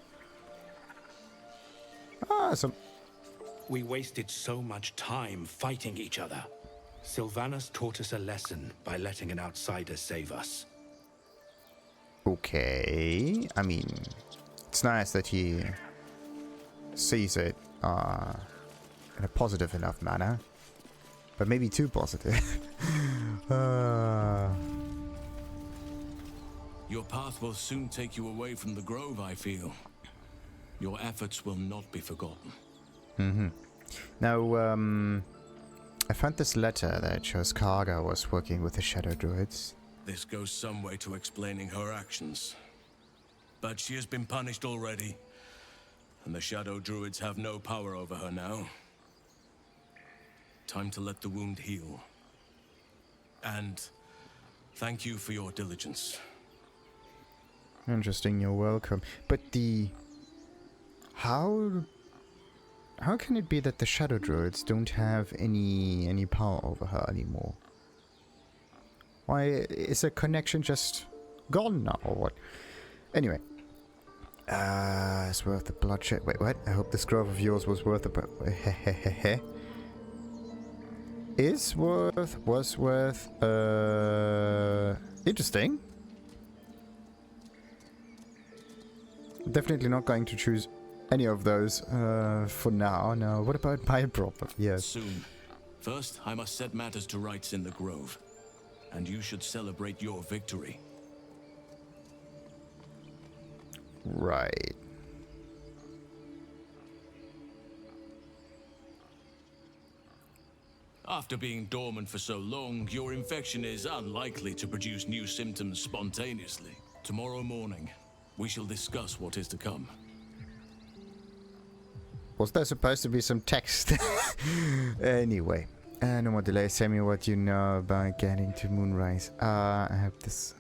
We wasted so much time fighting each other. Silvanus taught us a lesson by letting an outsider save us. Okay. I mean, it's nice that he sees it in a positive enough manner. But maybe too positive. Your path will soon take you away from the grove, I feel. Your efforts will not be forgotten. Mm-hmm. Now, I found this letter that shows Kagha was working with the Shadow Druids. This goes some way to explaining her actions. But she has been punished already, and the Shadow Druids have no power over her now. Time to let the wound heal. And thank you for your diligence. Interesting, you're welcome. But how can it be that the Shadow Druids don't have any power over her anymore? Why is her connection just gone now or what? Anyway. It's worth the bloodshed. Wait, what? I hope this grove of yours was worth the was worth, interesting. Definitely not going to choose any of those for now. No, what about my problem? Yes. Soon. First, I must set matters to rights in the grove. And you should celebrate your victory. Right. After being dormant for so long, your infection is unlikely to produce new symptoms spontaneously. Tomorrow morning, we shall discuss what is to come. Was there supposed to be some text? Anyway. No more delay. Send me what you know about getting to Moonrise. I hope this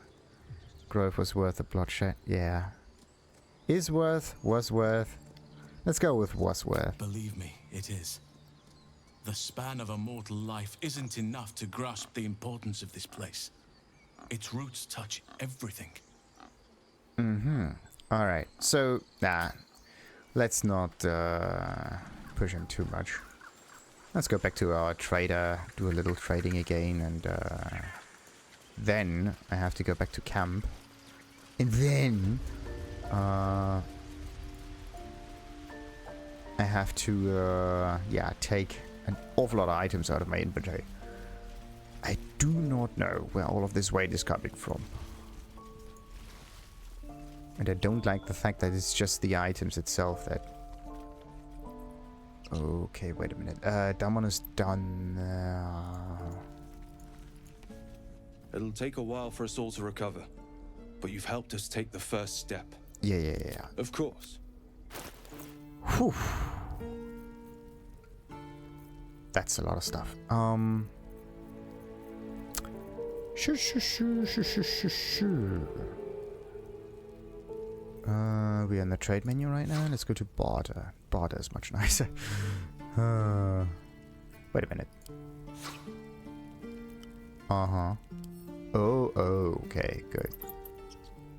grove was worth the bloodshed. Yeah. Was worth. Let's go with was worth. Believe me, it is. The span of a mortal life isn't enough to grasp the importance of this place. Its roots touch everything. Mm-hmm. Alright, so, let's not push him too much. Let's go back to our trader, do a little trading again, and then I have to go back to camp. And then I have to, yeah, take an awful lot of items out of my inventory. I do not know where all of this weight is coming from. And I don't like the fact that it's just the items itself that... Okay, wait a minute. Damon is done. It'll take a while for us all to recover, but you've helped us take the first step. Yeah. Of course. Whew. That's a lot of stuff. Sure. We're in the trade menu right now. Let's go to Barter. Barter is much nicer. Wait a minute. Oh, okay, good.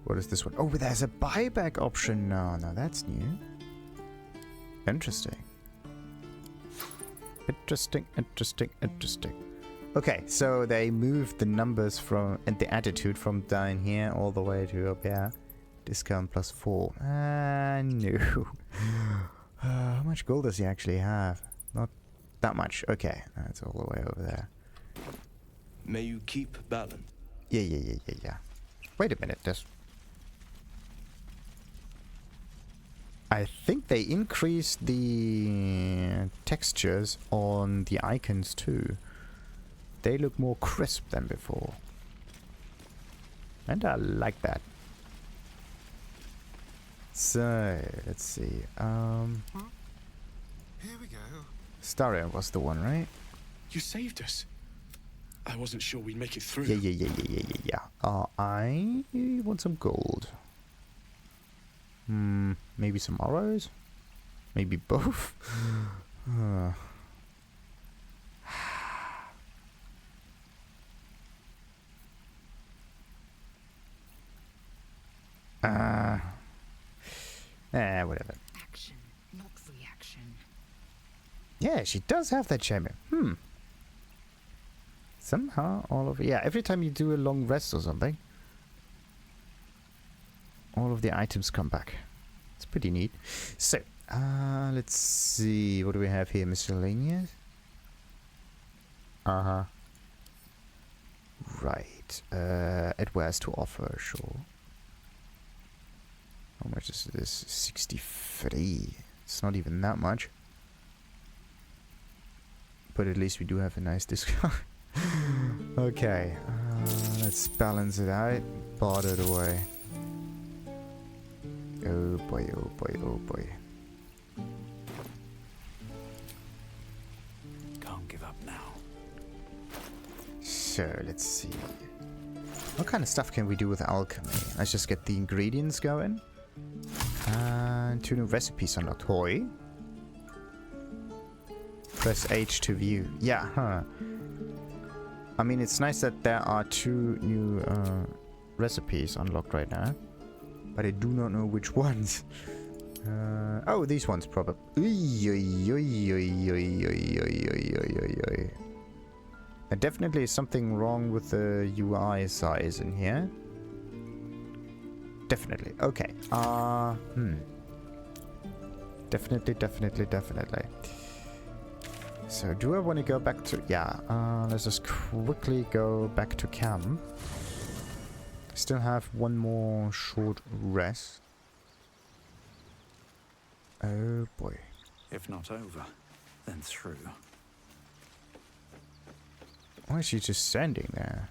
What is this one? Oh, there's a buyback option now. Now that's new. Interesting. Interesting. Okay, so they moved the numbers from and the attitude from down here all the way to up here. Discount +4. No. How much gold does he actually have? Not that much. Okay, that's all the way over there. May you keep balance. Yeah. Wait a minute, I think they increased the textures on the icons too. They look more crisp than before. And I like that. So, let's see. Here we go. Starion was the one, right? You saved us. I wasn't sure we'd make it through. Yeah. I want some gold. Maybe some arrows? Maybe both? Whatever. Action, not reaction. Yeah, she does have that champion. Somehow all of... Yeah, every time you do a long rest or something, all of the items come back. It's pretty neat. So, let's see. What do we have here? Miscellaneous? Right. It wears to offer, sure. How much is this? 63. It's not even that much. But at least we do have a nice discount. Okay. Let's balance it out. Bought it away. Oh boy. Can't give up now. So, let's see. What kind of stuff can we do with alchemy? Let's just get the ingredients going. And 2 new recipes unlocked. Hoi. Press H to view. Yeah, I mean, it's nice that there are 2 new recipes unlocked right now. But I do not know which ones. Oh, these ones probably. There definitely is something wrong with the UI size in here. Definitely. Okay. Definitely. So, do I want to go back to... Yeah, let's just quickly go back to camp. Still have one more short rest. Oh boy. If not over, then through. Why is she just standing there?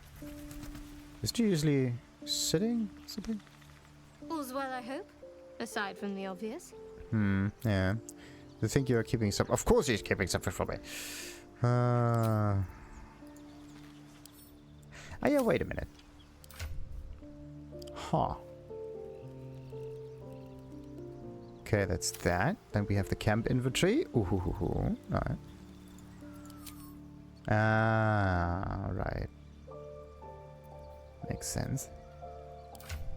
Is she usually sitting? Something? All's well, I hope. Aside from the obvious. Yeah. You think you're keeping some... Of course he's keeping something from me. Oh yeah, wait a minute. Okay, that's that. Then we have the camp inventory. Alright. Right. Makes sense.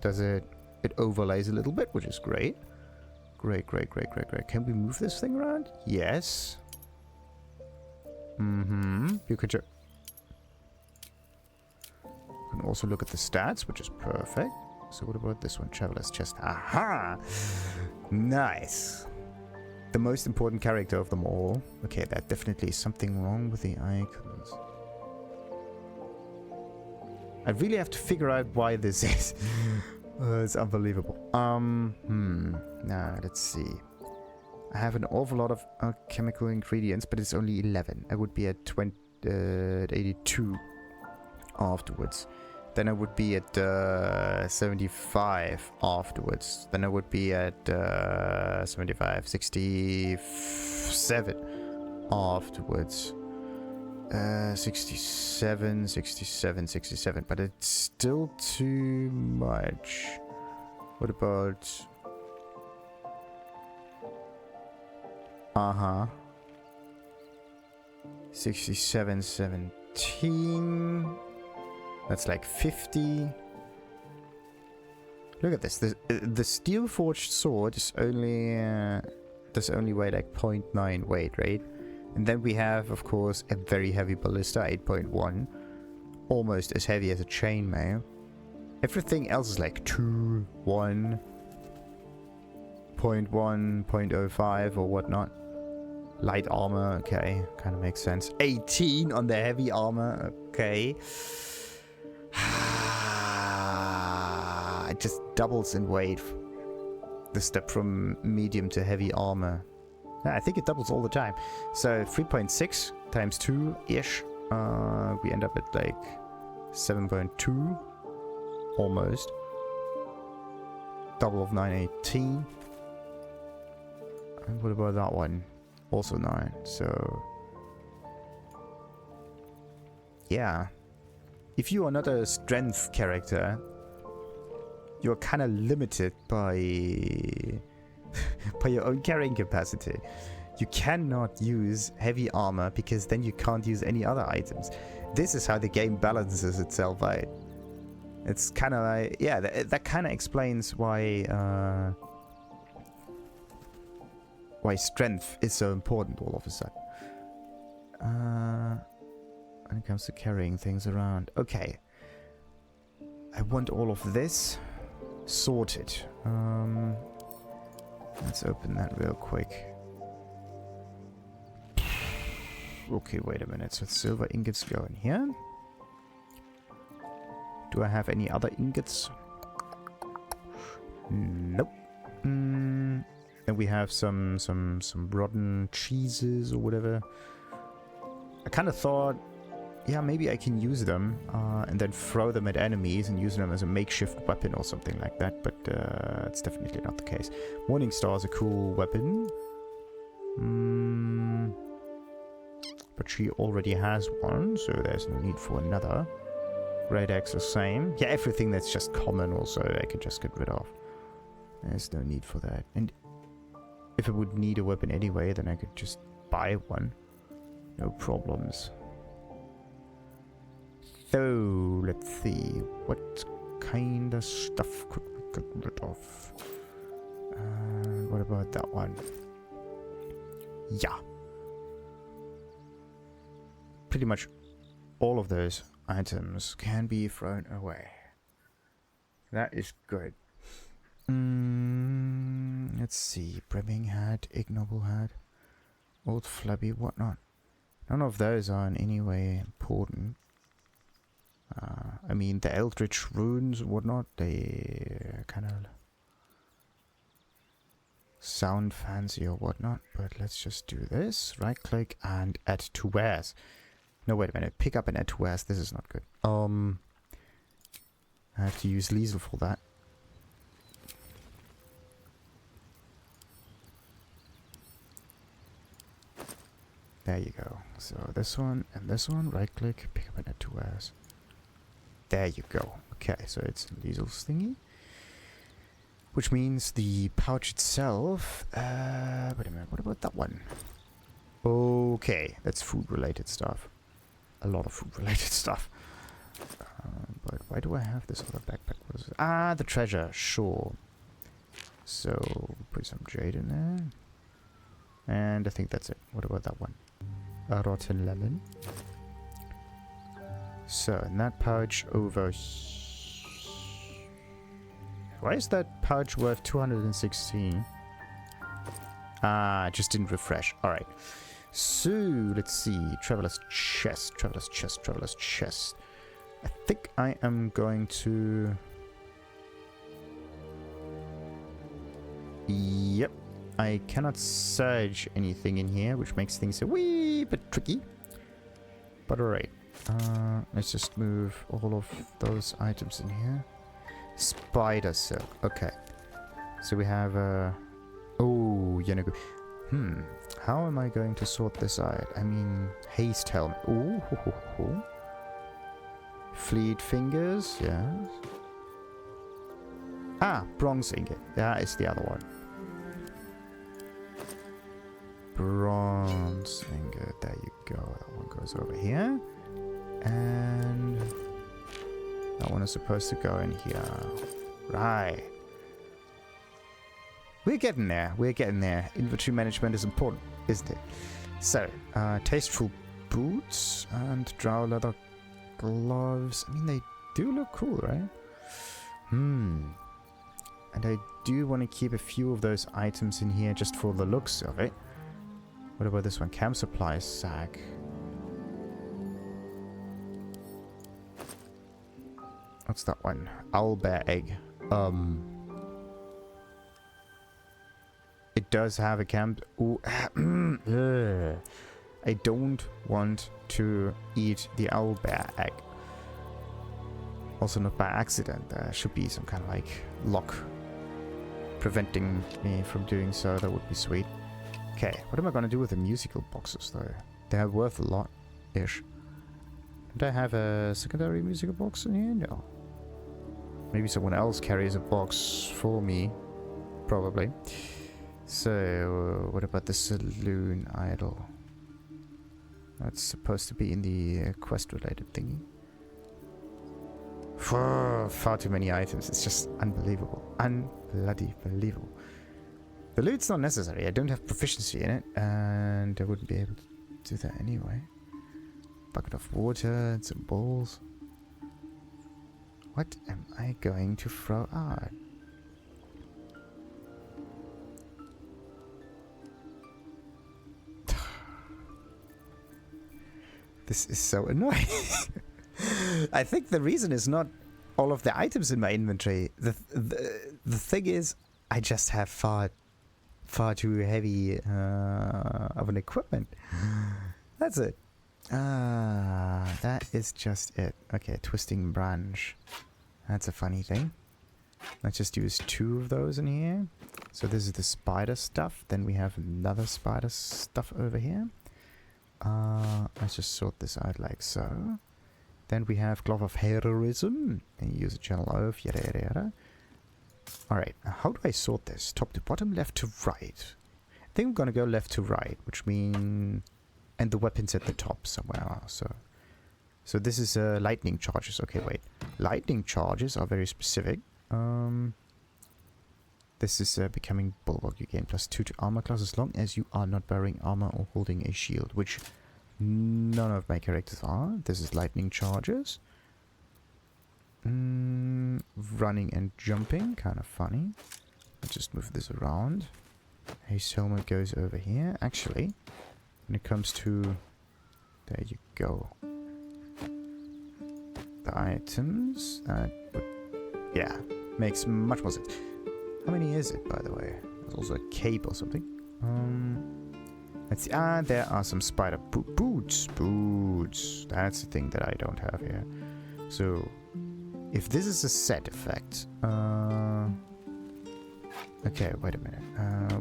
Does it... It overlays a little bit, which is great. Great. Can we move this thing around? Yes. You could can also look at the stats, which is perfect. So what about this one? Traveler's Chest. Aha! Nice. the most important character of them all. Okay, that definitely is something wrong with the icons. I really have to figure out why this is. It's unbelievable. Now, let's see. I have an awful lot of chemical ingredients, but it's only 11. I would be at 82 afterwards. Then I would be at 75 afterwards. Then I would be at 75, 67 afterwards. 67, 67, 67. But it's still too much. What about... Uh-huh. 67, 17... That's like 50. Look at this. The steel forged sword is only does only weigh like 0.9 weight, right? And then we have, of course, a very heavy ballista, 8.1, almost as heavy as a chainmail. Everything else is like 2, 1, 0.1, 0.05 or whatnot. Light armor, okay, kind of makes sense. 18 on the heavy armor, okay. It just doubles in weight. The step from medium to heavy armor. Yeah, I think it doubles all the time. So 3.6 times 2-ish. We end up at like 7.2. Almost. Double of 918. And what about that one? Also 9. So... yeah. If you are not a strength character, you're kind of limited by by your own carrying capacity. You cannot use heavy armor because then you can't use any other items. This is how the game balances itself out. It's kind of like, yeah, that kind of explains why strength is so important all of a sudden. When it comes to carrying things around. Okay. I want all of this sorted. Let's open that real quick. Okay, wait a minute. So silver ingots go in here. Do I have any other ingots? Nope. And we have some rotten cheeses or whatever. I kind of thought, yeah, maybe I can use them and then throw them at enemies and use them as a makeshift weapon or something like that, but it's definitely not the case. Morning Star is a cool weapon. But she already has one, so there's no need for another. Red Axe the same. Yeah, everything that's just common also I can just get rid of. There's no need for that. And if I would need a weapon anyway, then I could just buy one. No problems. So, let's see. What kind of stuff could we get rid of? What about that one? Yeah. Pretty much all of those items can be thrown away. That is good. Let's see. Brimming Hat, Ignoble Hat, Old Flabby, whatnot. None of those are in any way important. I mean, the Eldritch runes and whatnot, they kind of sound fancy or whatnot, but let's just do this. Right click and add to wares. No, wait a minute. Pick up and add to wares. This is not good. I have to use Lae'zel for that. There you go. So this one and this one, right click, pick up and add to wares. There you go. Okay, so it's Lae'zel's thingy. Which means the pouch itself... wait a minute, what about that one? Okay, that's food-related stuff. A lot of food-related stuff. But why do I have this other backpack? What is it? Ah, the treasure, sure. So, put some jade in there. And I think that's it. What about that one? A rotten lemon. So, in that pouch over here. Why is that pouch worth 216? Ah, just didn't refresh. Alright. So, let's see. Traveler's chest, traveler's chest, traveler's chest. I think I am going to... Yep. I cannot surge anything in here, which makes things a wee bit tricky. But alright. Let's just move all of those items in here. Spider silk. Okay. So we have oh, Yenagu. How am I going to sort this out? I mean, haste helmet. Ooh, ho, ho, ho. Fleet fingers, yes. Ah, bronze ingot. That is the other one. Bronze ingot. There you go. That one goes over here. And that one is supposed to go in here. Right. We're getting there. We're getting there. Inventory management is important, isn't it? So, tasteful boots and drow leather gloves. I mean, they do look cool, right? And I do want to keep a few of those items in here just for the looks of it. What about this one? Camp supplies sack. What's that one? Owlbear egg. It does have a camp. Ooh. I don't want to eat the owlbear egg. Also not by accident. There should be some kind of like lock preventing me from doing so. That would be sweet. Okay, what am I gonna do with the musical boxes though? They are worth a lot-ish. Did I have a secondary musical box in here? No. Maybe someone else carries a box for me. Probably. So, what about the saloon idol? That's supposed to be in the quest-related thingy. Far too many items. It's just unbelievable. Unbloody believable. The loot's not necessary. I don't have proficiency in it, and I wouldn't be able to do that anyway. Bucket of water and some balls. What am I going to throw out? This is so annoying. I think the reason is not all of the items in my inventory. The thing is, I just have far too heavy of an equipment. That's it. That is just it. Okay, twisting branch. That's a funny thing. Let's just use 2 of those in here. So this is the spider stuff. Then we have another spider stuff over here. Let's just sort this out like so. Then we have Glove of Heroism. And use a channel oath, yada yada yada. Alright, how do I sort this? Top to bottom, left to right. I think I'm gonna go left to right, which means... And the weapons at the top somewhere. So this is lightning charges. Okay, wait. Lightning charges are very specific. This is becoming bulwark. You gain +2 to armor class as long as you are not wearing armor or holding a shield, which none of my characters are. This is lightning charges. Running and jumping, kind of funny. Let's just move this around. Haste helmet goes over here. Actually, when it comes to... There you go. The items. Yeah, makes much more sense. How many is it, by the way? There's also a cape or something. Let's see. There are some spider boots. Boots. That's the thing that I don't have here. So, if this is a set effect... Okay, wait a minute.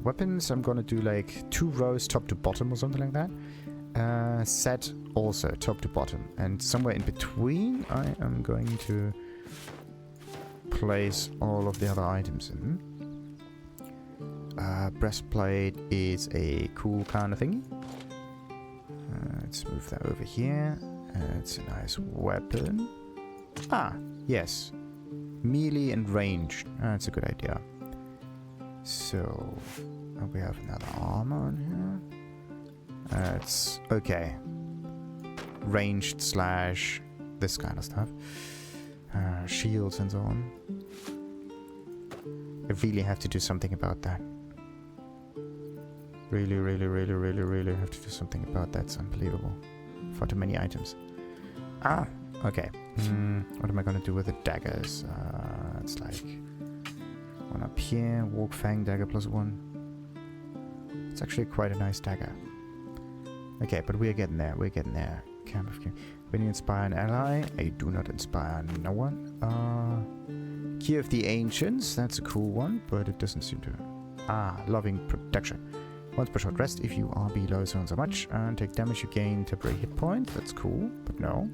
Weapons, I'm gonna do like 2 rows top to bottom or something like that. Set also top to bottom. And somewhere in between, I am going to place all of the other items in. Breastplate is a cool kind of thingy. Let's move that over here. It's a nice weapon. Yes. Melee and ranged. That's a good idea. So, we have another armor on here. It's okay. Ranged / this kind of stuff. Shields and so on. I really have to do something about that. Really, really, really, really, really have to do something about that. It's unbelievable. Far too many items. Ah, okay. What am I gonna do with the daggers? It's like one up here. Walk Fang dagger +1. It's actually quite a nice dagger. Okay, but we're getting there. We're getting there. Camp of King. When you inspire an ally, I do not inspire no one. Key of the Ancients. That's a cool one, but it doesn't seem to. Loving Protection. Once per short rest if you are below so and so much and take damage, you gain temporary hit point. That's cool, but no.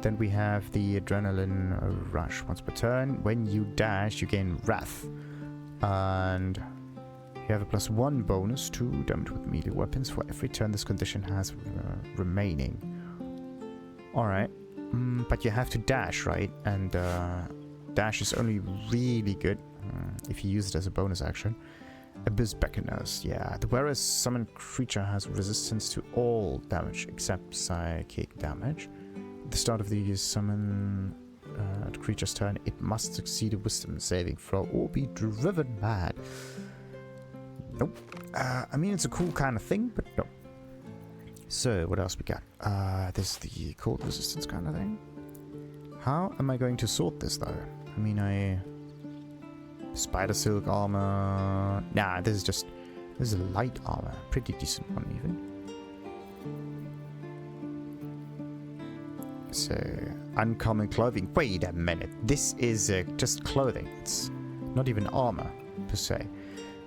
Then we have the Adrenaline Rush. Once per turn, when you dash, you gain Rath. And you have a +1 bonus to damage with melee weapons for every turn this condition has remaining. Alright. But you have to dash, right? And dash is only really good if you use it as a bonus action. Abyss Beckoners, yeah. The wearer's summoned creature has resistance to all damage except psychic damage. At the start of the summon creature's turn, it must succeed a wisdom saving throw or be driven mad. Nope. I mean, it's a cool kind of thing, but no. So, what else we got? There's the cold resistance kind of thing. How am I going to sort this, though? I mean, Spider Silk armor. Nah, this is a light armor. Pretty decent one, even. So, uncommon clothing. Wait a minute. This is just clothing. It's not even armor, per se.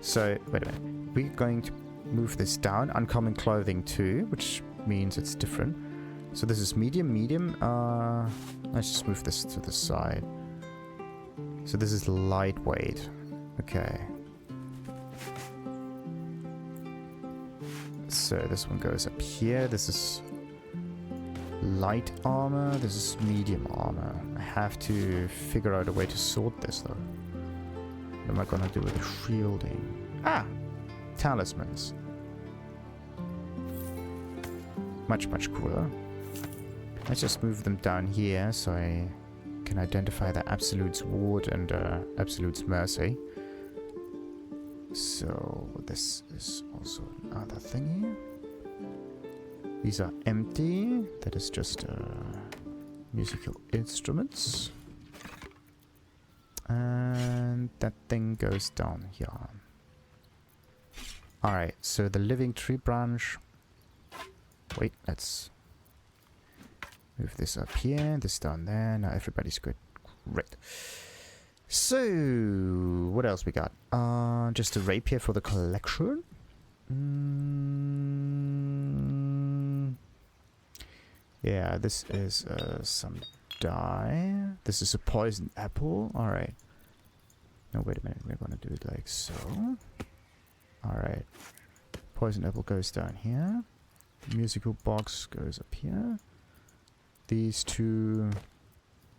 So, wait a minute. We're going to move this down. Uncommon clothing 2, which means it's different. So this is medium. Let's just move this to the side. So this is lightweight. Okay. So this one goes up here. This is light armor. This is medium armor. I have to figure out a way to sort this, though. What am I gonna do with the shielding? Talismans. Much cooler. Let's just move them down here so I can identify the Absolute's Ward and Absolute's Mercy. So this is also another thing here. These are empty. That is just musical instruments. And that thing goes down here. Alright, so the living tree branch. Wait, let's move this up here, this down there. Now everybody's good. Great. So, what else we got? Just a rapier for the collection. Yeah, this is some dye. This is a poison apple. Alright. No, wait a minute. We're gonna do it like so. Alright. Poison apple goes down here. The musical box goes up here. These two...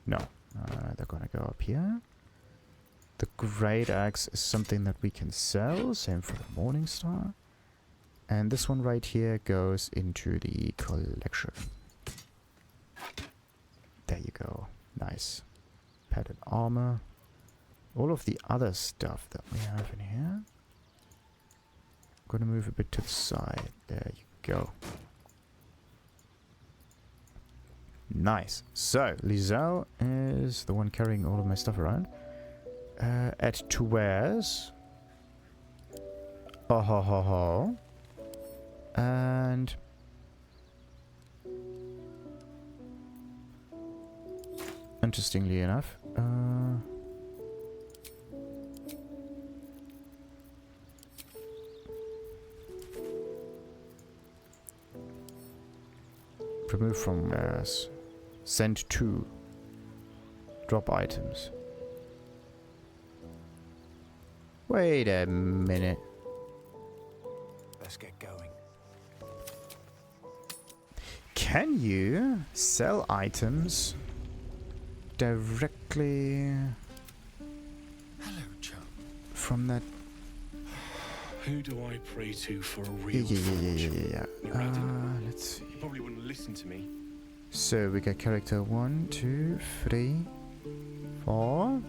No. They're gonna go up here. The great axe is something that we can sell. Same for the morning star. And this one right here goes into the collection. There you go. Nice. Padded armor. All of the other stuff that we have in here. I'm gonna move a bit to the side. There you go. Nice. So, Lae'zel is the one carrying all of my stuff around. Add 2 wares. Oh ho ho ho. And... interestingly enough, remove from wares. Send to. Drop items. Wait a minute. Let's get going. Can you sell items directly from that? Who do I pray to for a real Yeah. Let's see. You probably wouldn't listen to me. So we got character 1, 2, 3, 4.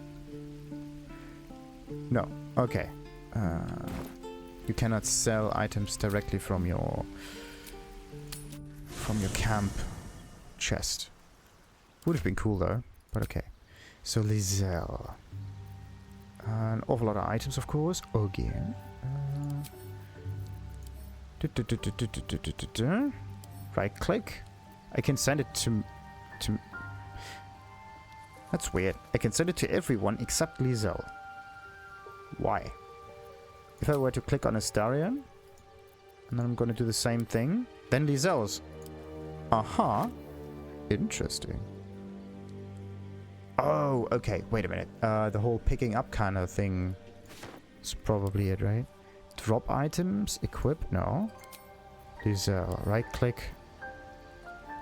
No. Okay. You cannot sell items directly from your camp chest. Would have been cool though, but okay. So Lae'zel. An awful lot of items, of course. Again. Right click. I can send it to. That's weird. I can send it to everyone except Lae'zel. Why? If I were to click on Astarion, and then I'm going to do the same thing, then Lae'zel's. Aha. Interesting. Oh, okay. Wait a minute. The whole picking up kind of thing is probably it, right? Drop items, equip, no. Lae'zel, right click.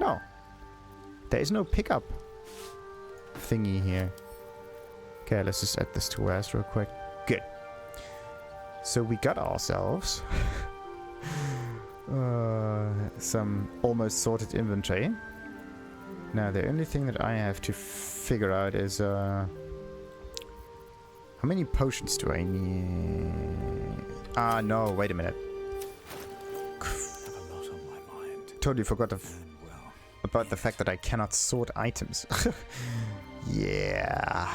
No. There is no pickup thingy here. Okay, let's just add this to wares real quick. Good. So we got ourselves some almost sorted inventory. Now the only thing that I have to figure out is how many potions do I need? Ah, no, wait a minute. Totally forgot about the fact that I cannot sort items. Yeah.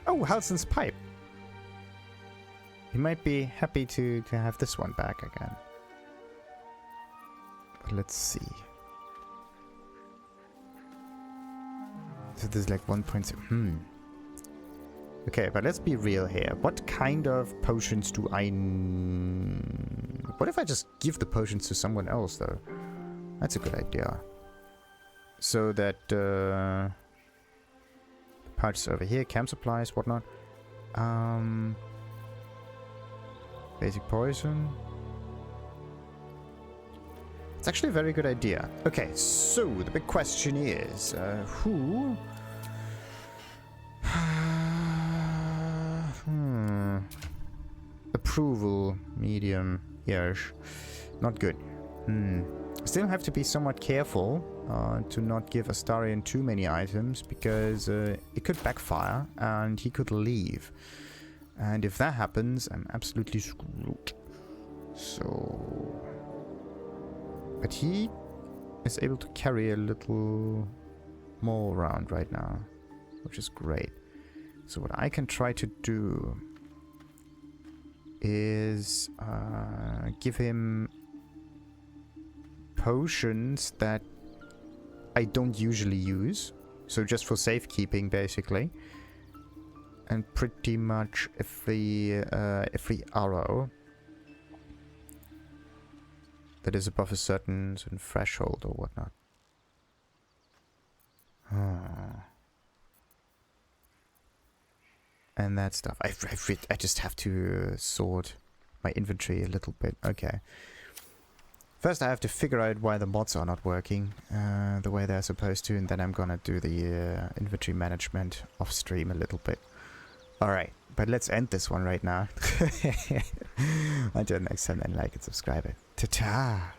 Oh, Halsin's pipe. He might be happy to have this one back again. But let's see. So there's like 1.7. Okay, but let's be real here. What kind of potions do I... What if I just give the potions to someone else, though? That's a good idea. So that... parts over here, camp supplies, whatnot. Basic poison. It's actually a very good idea. Okay, so the big question is, who... Approval, medium, yes. Not good. Still have to be somewhat careful to not give Astarion too many items, because it could backfire and he could leave. And if that happens, I'm absolutely screwed. So... But he is able to carry a little more around right now, which is great. So what I can try to do is give him potions that I don't usually use. So just for safekeeping, basically. And pretty much every arrow that is above a certain threshold or whatnot. And that stuff. I just have to sort my inventory a little bit. Okay. First I have to figure out why the mods are not working the way they're supposed to, and then I'm gonna do the inventory management off stream a little bit. Alright, but let's end this one right now. Until next time, then like and subscribe it. Ta-ta!